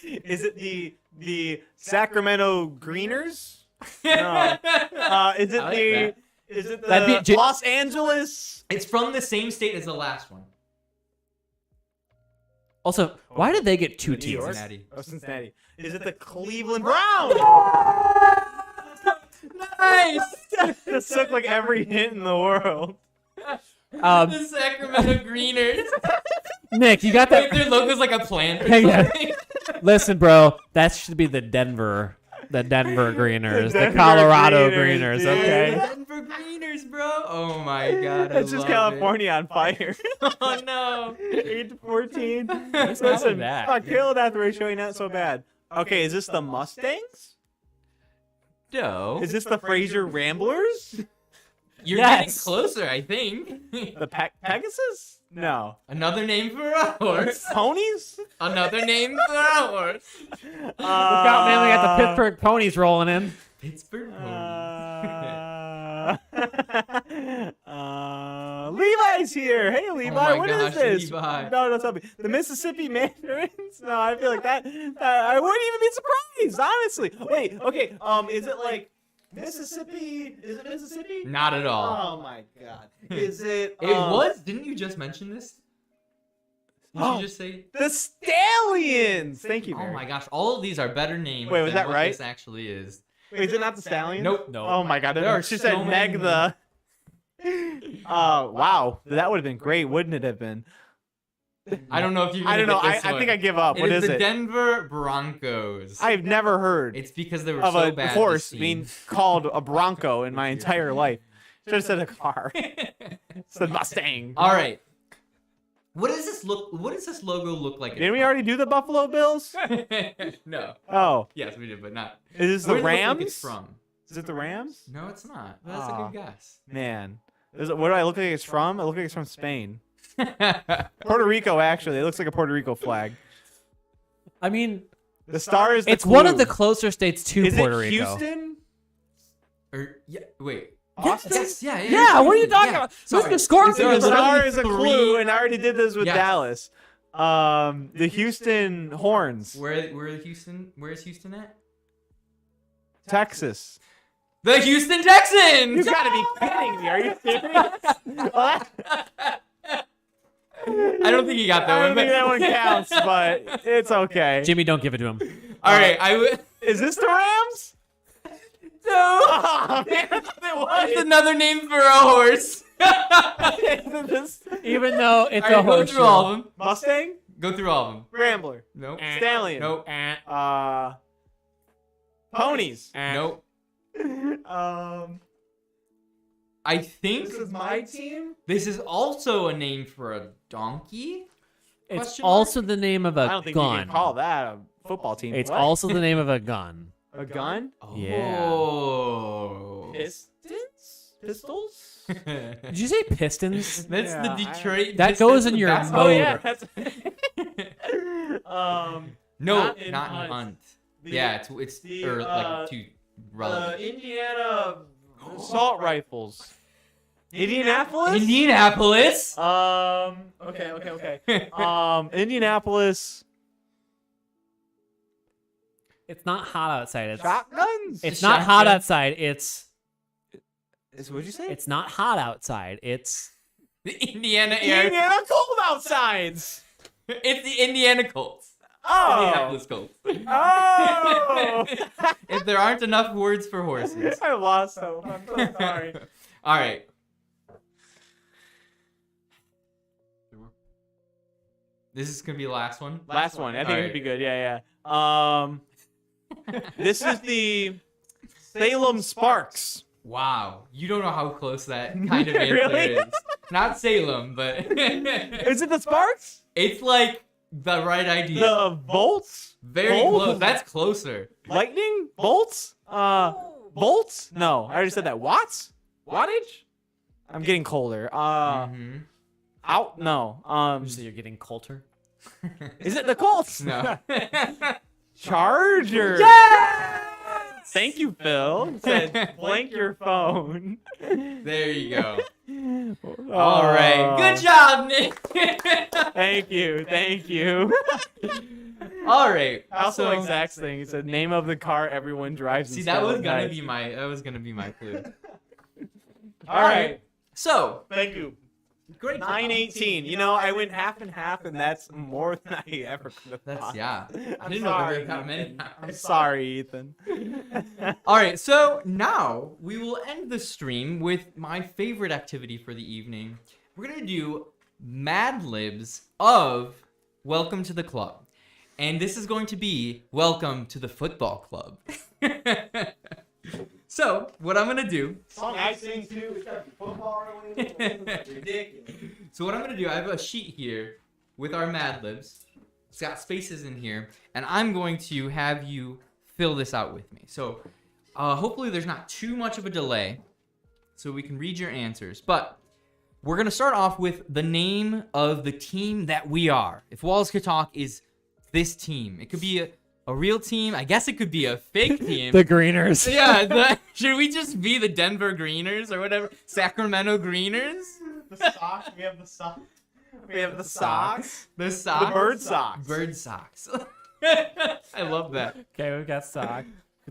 Is it the Sacramento Greeners? No. Is it I like the? that. Is it the That'd be Los Angeles? It's from the same state as the last one. Also, why did they get two New teams? York? Cincinnati. Oh, Cincinnati. Is it the Cleveland Browns? Nice. This took like every hint in the world. The Sacramento Greeners. Nick, you got Wait, that? their logo's like a plant. Or Hey, yeah. something. Listen, bro, that should be the Denver Greeners, the Denver Colorado Greeners, Greeners. dude. Okay. Denver Greeners, bro. Oh my god. It's just California on fire. Oh no. 8-14. What's Listen, that? kill death ratio ain't not so bad. Okay, is this the Mustangs? No. Is this the Fraser Ramblers? You're Yes. getting closer, I think. The Pegasus? No. Another name for a horse. Ponies? Another name for a horse. Look out, man! We got the Pittsburgh Ponies rolling in. Pittsburgh Levi's here. Hey, Levi, my what is gosh, this? Levi. No, tell me. The Mississippi Mandarins? No, I feel like that. I wouldn't even be surprised, honestly. Wait, okay. Is it like Mississippi? Is it Mississippi? Not at all. Oh my God. Is it? It was. Didn't you just mention this? Did Oh. you just say? the Stallions. Thank you. Oh Mary. my gosh! All of these are better names. Wait, was than that what right? This actually is. Wait, is it not the Stallions? Nope. No. Oh my God! There are She so said Meg many. the. Wow, that would have been great, wouldn't it have been? I don't know if you. I don't know. I think I give up. What It is is the it? Denver Broncos. I've never heard It's because they were of so a bad. horse this being season. called a Bronco in my entire life. Should have said a car. It's the Mustang. All right. What does this look? What does this logo look like? Didn't we already do the Buffalo Bills? No. Oh, Yes, we did, but not. is this Where the does it look like Rams? it's from? Is it the Rams? No, it's not. That's a Aw. good guess. Man, what do I look like it's from? It looks like it's from Spain. Puerto Rico, actually. It looks like a Puerto Rico flag. I mean, The star is the it's one of clue. the closer states to Is Puerto it Rico. Houston? Or yeah, wait. Austin? Yes, yeah. Yeah, what are you talking Yeah. about? Sorry. Mr. Scorpion. So the There's star literally is a three- clue, and I already did this with Yes. Dallas. The Houston Horns, Where is Houston at? Texas. The Houston You Texans. gotta be kidding me! Are you serious? What? I don't think you got I that don't one. think that But... one counts, but it's okay. Jimmy, don't give it to him. All right, I would. Is this the Rams? No. Oh man, I thought it It's was. another name for a horse. Is this Even though it's All right, a go horse. through all of them. Mustang? Go through all of them. Rambler. Nope. Stallion. Nope. Ponies. Nope. Um, I think this is my team. this is also a name for a donkey. It's Question mark? also the name of I a don't think you gun. can call that a football team. It's What? also the name of a gun. a gun. Yeah. Oh. Pistons. Pistols. Did you say Pistons? That's Yeah, the I- Detroit. That Pistons goes in your basketball motor. team. That's. No, Not in not in Hunt. Hunt. The- Yeah, it's the, like too relevant. Indiana assault rifles. Indianapolis? Indianapolis. Okay. Indianapolis. It's not hot outside. It's Shotguns? it's not hot Shotgun. outside. What'd you say? It's not hot outside. It's The Indiana Air. Indiana cold outsides. It's the Indiana Colts. Oh. Indianapolis Colts. Oh. If there aren't enough words for horses. I lost hope. I'm so sorry. All right. This is gonna be the last one. Last one. I think All it'd be good. Yeah. This is the Salem Sparks. Wow, you don't know how close that kind of answer Really? is. Not Salem, but Is it the Sparks? it's like the right idea. The Volts? Very Volt? close. That's closer. Lightning? Volts? Volts? No, I already said that. Watts? Wattage? I'm getting colder. Mhm. Out? No. so you're getting colder. Is it the Colts? No. Charger. Yes! Thank you, Phil. It said blank your phone. There you go. Oh. All right. Good job, Nick. Thank you. All right. I also so, like Zach's thing. It said name of the car everyone drives. See, in that was Sterling gonna Heights. be my clue. All right. So, Thank you. great. 918. You know, I went half and half, and that's more than I ever could have That's thought. yeah. I I'm didn't know there sorry, were that many. Ethan. I'm sorry, Ethan. All right, so now we will end the stream with my favorite activity for the evening. We're gonna do Mad Libs of Welcome to the Club, and this is going to be Welcome to the Football Club. So what I'm gonna do. Song I sing too. It's got to be football related. Ridiculous. So what I'm gonna do, I have a sheet here with our Mad Libs. It's got spaces in here, and I'm going to have you fill this out with me. So hopefully there's not too much of a delay, so we can read your answers. But we're gonna start off with the name of the team that we are. If Wallace could talk, is this team? It could be a real team. I guess it could be a fake team. The Greeners. Yeah, should we just be the Denver Greeners or whatever? Sacramento Greeners? The socks. We have the socks. We have the socks. The socks? The bird socks. Bird socks. I love that. Okay, we've got sock.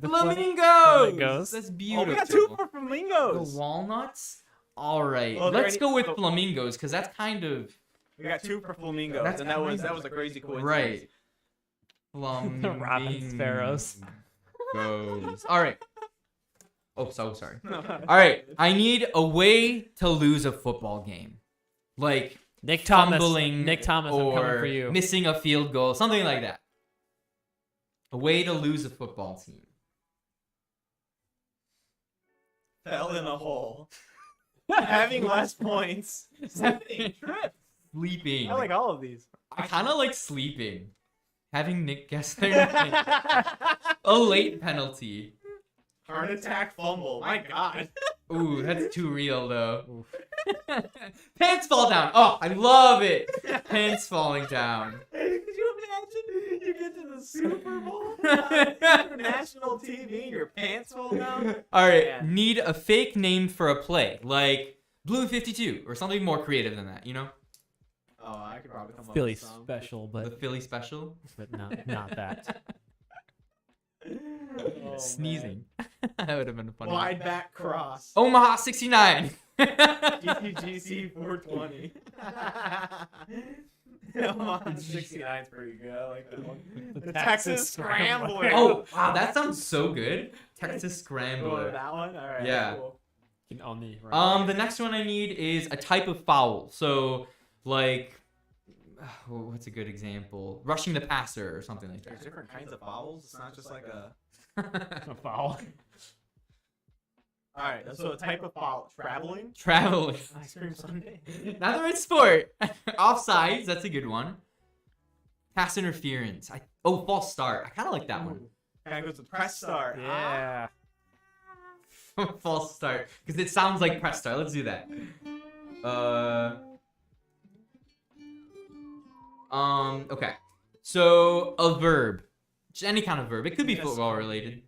Flamingos! Flamingos. That's Oh, beautiful. we got two for The flamingos. walnuts? All right. Oh, there Let's any- go with flamingos because that's kind of We got two for flamingos, That's and that was a crazy coincidence. right. Flamingos. Robin sparrows. All right. Oh, so sorry. All right. I need a way to lose a football game. Like Nick Thomas. fumbling Nick Thomas, I'm or coming for you. missing a field goal, something like that. A way to lose a football team. Fell in a hole. Having less points. Sitting trips. Sleeping. I like all of these. I kind of like sleeping. Having Nick guess their name. A late penalty. Heart attack fumble. My God. Ooh, that's too real though. Pants fall down. Oh, I love it. Pants falling down. Could you imagine you get to the Super Bowl on national TV and your pants fall down? All right, Yeah. need a fake name for a play, like Blue 52 or something more creative than that, you know? Oh, I could probably come up Philly with some. special, The but Philly special. not that. Oh, Sneezing. That would have been a funny. Wide back cross. Omaha 69. GCGC 420. Omaha 69 is pretty good. I like that one. The Texas Scrambler. Oh, wow, that sounds so good. Texas Oh, Scrambler. that one? All right. Yeah. Cool. On the The next one I need is a type of foul. So, like, what's a good example? Rushing the passer or something like There's that. different kinds of fouls. It's not just like a. foul. All right. So a type of foul. Traveling. Traveling. Ice cream Sunday. Not the right sport. Offsides, that's a good one. Pass interference. False start. I kind of like that one. Kind of goes with press start. Yeah. False start. Because it sounds like press start. Let's do that. Okay. So, a verb. Just any kind of verb. It could be football related.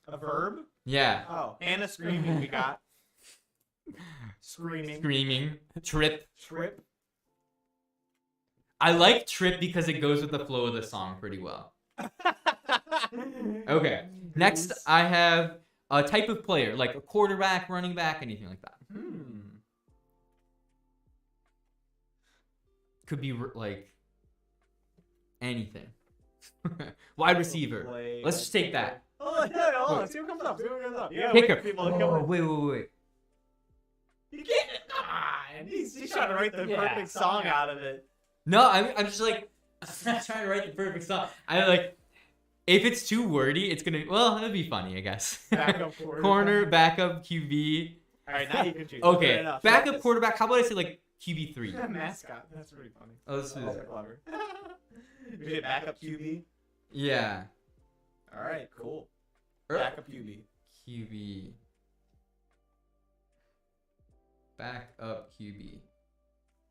A verb. Yeah. Oh, Hannah screaming. We got. Screaming. Trip. Trip. I like Trip because it goes with the flow of the song pretty well. Okay. Next, I have a type of player, like a quarterback, running back, anything like that. Could be like anything. Wide receiver. Let's just take that. Oh, yeah, hold on. See what comes up. Yeah, Kicker. Wait. Wait. You can't. Come on. He's trying to write the perfect song out of it. No, I'm just like, I'm not trying to write the perfect song. I like, if it's too wordy, it's gonna, well, it'll be funny, I guess. Backup Corner, backup, QB. All right, now you can choose. Okay, backup quarterback. How about I say like QB3? Mascot. That's pretty funny. Oh, let's do That's that. clever. We did backup QB. Yeah. All right, cool. Backup QB. QB. Backup QB.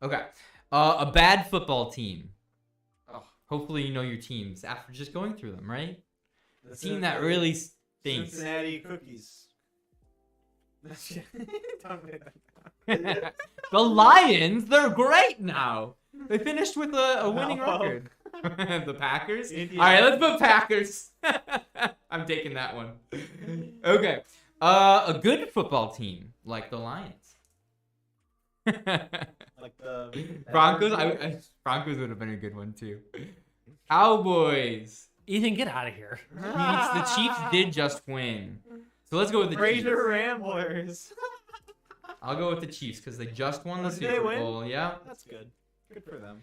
Okay. A bad football team. Oh. Hopefully you know your teams after just going through them, right? The Team that really stinks. Cincinnati Cookies. The Lions, they're great now. They finished with a winning record. The Packers? Indiana. All right, let's put Packers. I'm taking that one. Okay. A good football team, like the Lions. Like the Broncos? Broncos would have been a good one, too. Cowboys. Ethan, get out of here. The Chiefs did just win. So let's go with the Chiefs. Razor Ramblers. I'll go with the Chiefs because they just won the Did they Super win? Bowl. Yeah. That's good. Good for them.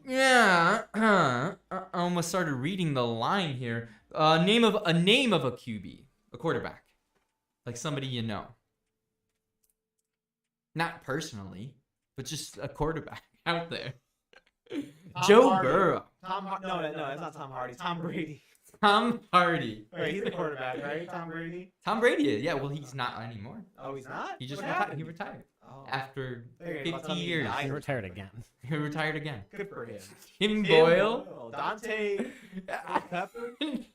Yeah. I almost started reading the line here. Name of a QB, a quarterback, like somebody you know. Not personally, but just a quarterback out there. Joe Hardy. Burrow. No, that's not Tom Hardy. Tom Brady. Tom Hardy. Wait, he's the quarterback, right? Tom Brady. Tom Brady. Yeah. Well, he's not anymore. Oh, he's not. He just What retired. happened? He retired Oh. after There you go. 50 years. He retired again. He retired again. Good for him. Tim Boyle. Dante Pepper. Tim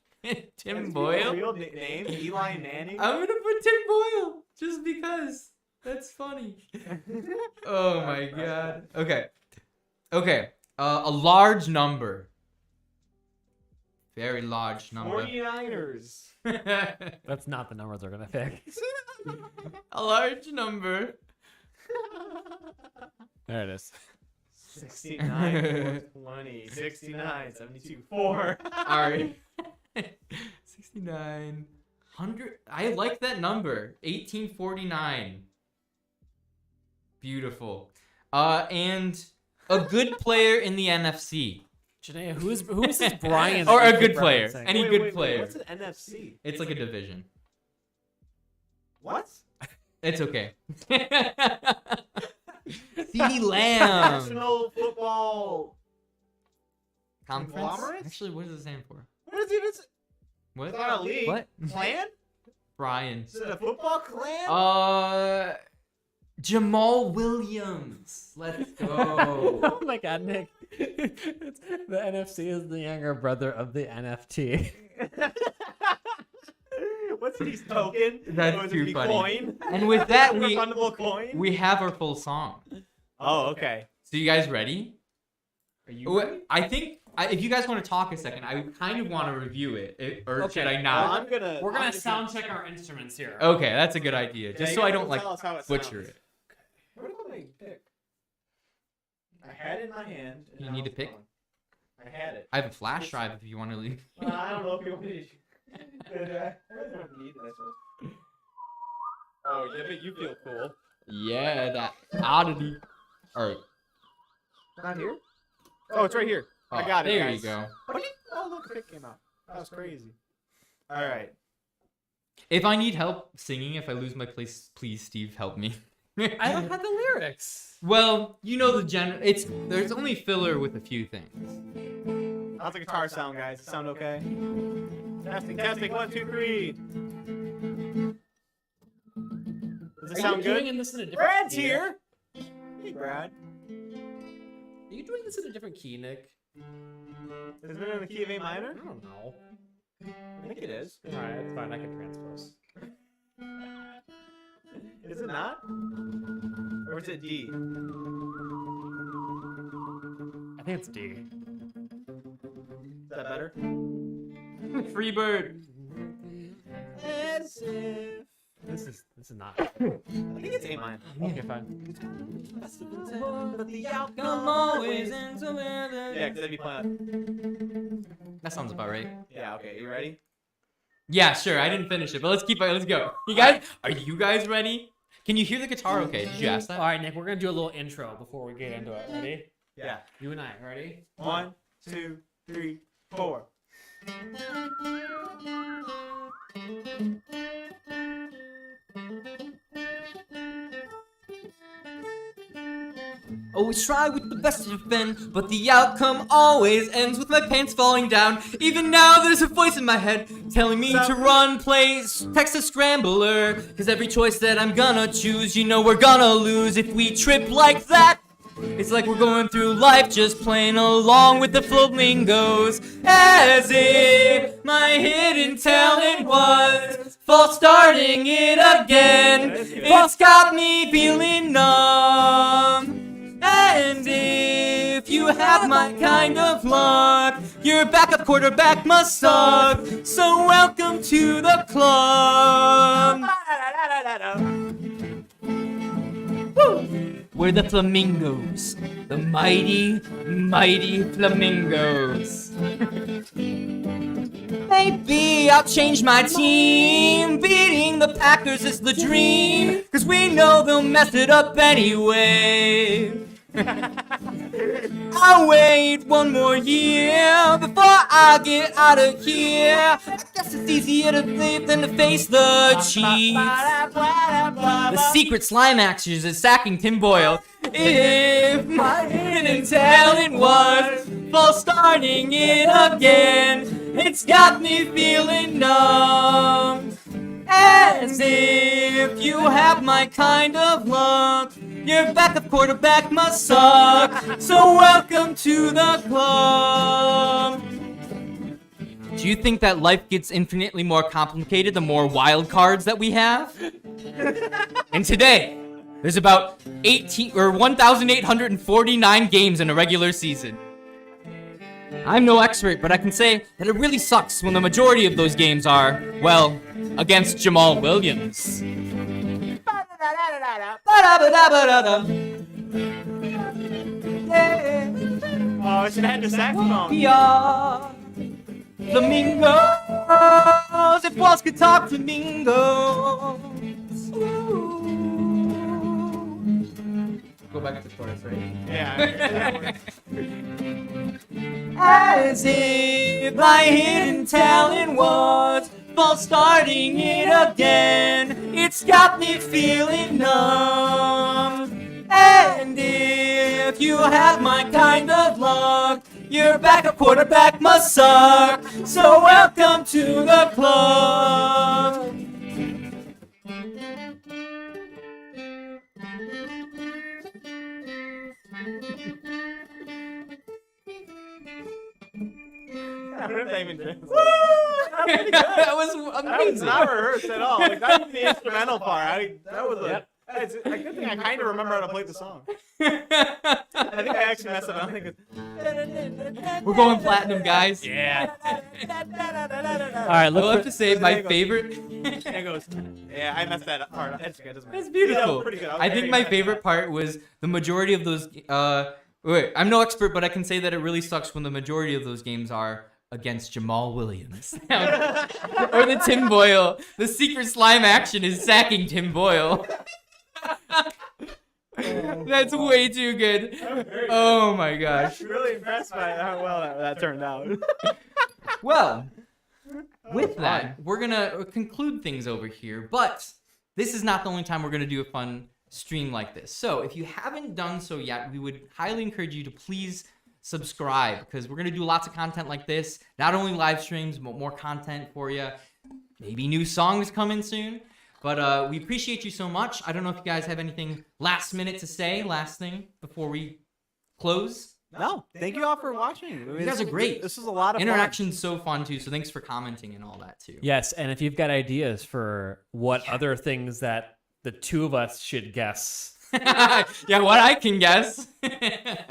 That's Boyle. Real name. Eli Manning. I'm gonna put Tim Boyle just because. That's funny. Oh my god. Okay. A large number. Very large number. 49ers. That's not the number they're gonna pick. A large number. There it is. 69, 20, 69, 72, 4. Alright. 69. 100. I like that number. 1849. Beautiful. And a good player in the NFC. Janae, who is this Brian? Or that a you good keep player. referencing? Any good player. What's an NFC? It's like a division. What? It's okay. CeeDee Lamb. National Football Conference? Conglomerates? Actually, what does it stand for? What is it? What? It's not a league. What? Clan? Brian. Is it a football clan? Jamal Williams. Let's go. Oh my god, Nick. The NFC is the younger brother of the NFT. What's his token? That's Oh, is it too the funny. Coin? And with that, Refundable coin? we have our full song. Oh, okay. So you guys ready? Are you ready? I think if you guys want to talk a second, I kind of want to review it. Or Okay. should I Well, not? We're I'm gonna just sound check our instruments here. Okay, that's a good idea. Yeah, Just you so I guys don't will like tell us how it butcher sounds. it. What do I pick? I had it in my hand. and You now need to it's pick? gone. I had it. I have a flash drive if you want to leave. I don't know if you want me to. I really don't need this. Oh, yeah, but you feel cool. Yeah, that oddity. All right. Not here? Oh, it's right here. I Oh, got it. There guys. you go. Oh, look, the pick came out. That was crazy. All right. If I need help singing, if I lose my place, please, Steve, help me. I don't have the lyrics. Well, you know the there's only filler with a few things. How's the guitar sound, guys? Sound okay? Testing. 1, 2, 3. Does it sound good? Doing this in a different Brad's key? here. Hey, Brad. Are you doing this in a different key, Nick? Is it in the key of A minor? I don't know. I think it is. Alright, that's fine. I can transpose. Is it not? Or is it D? I think it's D. Is that better? Freebird. As if. This is not. I think it's A minor. Okay, fine. But the outcome Come always ends with a- Yeah, because that'd be playing. That sounds about right. Yeah, okay. You ready? Yeah, sure. I didn't finish it, but let's go. You guys, are you guys ready? Can you hear the guitar okay? Did you ask that? All right, Nick, we're going to do a little intro before we get into it. Ready? Yeah. You and I, ready? 1, 2, 3, 4. Always try with the best to defend, but the outcome always ends with my pants falling down. Even now there's a voice in my head telling me to run, play Texas Scrambler. Cause every choice that I'm gonna choose, you know we're gonna lose if we trip like that. It's like we're going through life just playing along with the flamingos. As if my hidden talent was false starting it again. It's got me feeling numb. And if you have my kind of luck, your backup quarterback must suck. So welcome to the club. We're the flamingos, the mighty, mighty flamingos. Maybe I'll change my team. Beating the Packers is the dream, cause we know they'll mess it up anyway. I'll wait one more year before I get out of here. I guess it's easier to live than to face the Chiefs. The secret slime actions is sacking Tim Boyle. If my hidden talent was false starting it again, it's got me feeling numb. As if you have my kind of luck, your backup quarterback must suck. So welcome to the club. Do you think that life gets infinitely more complicated the more wild cards that we have? And today, there's about 1,849 games in a regular season. I'm no expert, but I can say that it really sucks when the majority of those games are, well, against Jamal Williams. Oh, I should have had the saxophone. We are flamingos, if walls could talk flamingos. Go back to the chorus, right? Yeah. As if my hidden talent was false starting it again. It's got me feeling numb. And if you have my kind of luck, your backup quarterback must suck. So welcome to the club. I don't know if that even translates. That was That was amazing. not rehearsed at all. Like, not even the instrumental part. That was it's a good thing I kind of remember how to play the song. I think I actually messed up. I don't think it's... We're going platinum, guys. Yeah. All right, I look love for, to say my favorite. There it goes. Yeah, I messed that up part. It's good. Doesn't matter. That's beautiful. Pretty good. I think my favorite part was the majority of those. Wait, I'm no expert, but I can say that it really sucks when the majority of those games are against Jamal Williams or the Tim Boyle. The secret slime action is sacking Tim Boyle. That's way too good. Oh my gosh. I'm really impressed by how well that turned out. Well, with that, we're gonna conclude things over here, but this is not the only time we're gonna do a fun stream like this. So if you haven't done so yet, we would highly encourage you to please subscribe, because we're gonna do lots of content like this. Not only live streams, but more content for you. Maybe new songs coming soon. But we appreciate you so much. I don't know if you guys have anything last minute to say, last thing before we close. No, thank you all for watching. I mean, You guys are great. This was a lot of Interaction's so fun too, so thanks for commenting and all that too. yes, and if you've got ideas for what other things that the two of us should guess. Yeah, what I can guess.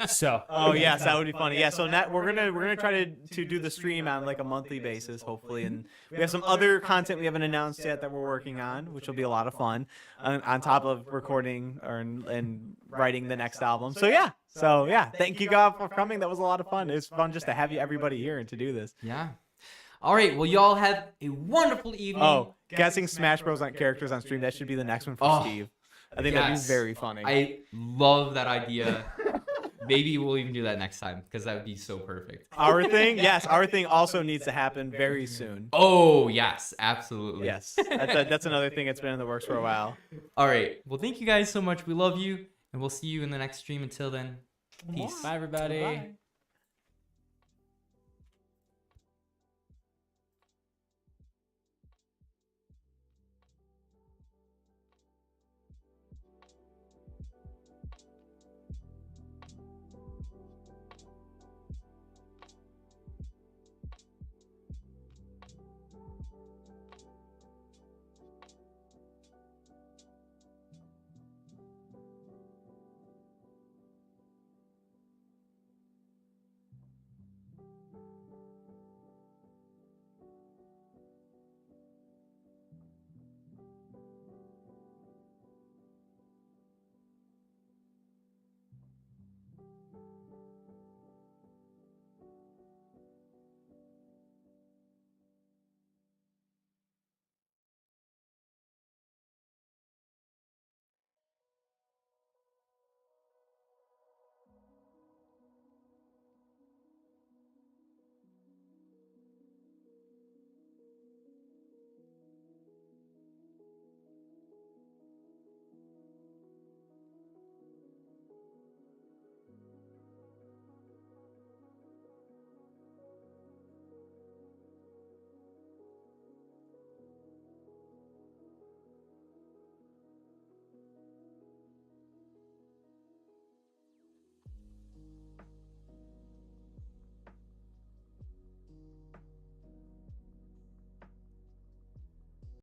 So Oh yes, that would be funny. Yeah, so we're gonna try to do the stream on like a monthly basis, hopefully, and we have some other content we haven't announced yet that we're working on, which will be a lot of fun, on top of recording and writing the next album. So yeah, thank you guys for coming. That was a lot of fun. It's fun just to have everybody here and to do this. Yeah. All right. Well, y'all have a wonderful evening. Oh, guessing Smash Bros on characters on stream. That should be the next one for Steve. I think that'd be yes. very funny. I love that idea. Maybe we'll even do that next time because that would be so perfect. Our thing, yes, our thing also needs to happen very soon. Oh, yes, absolutely. Yes, that's another thing that's been in the works for a while. All right. Well, thank you guys so much. We love you, and we'll see you in the next stream. Until then, peace. bye, everybody. Bye.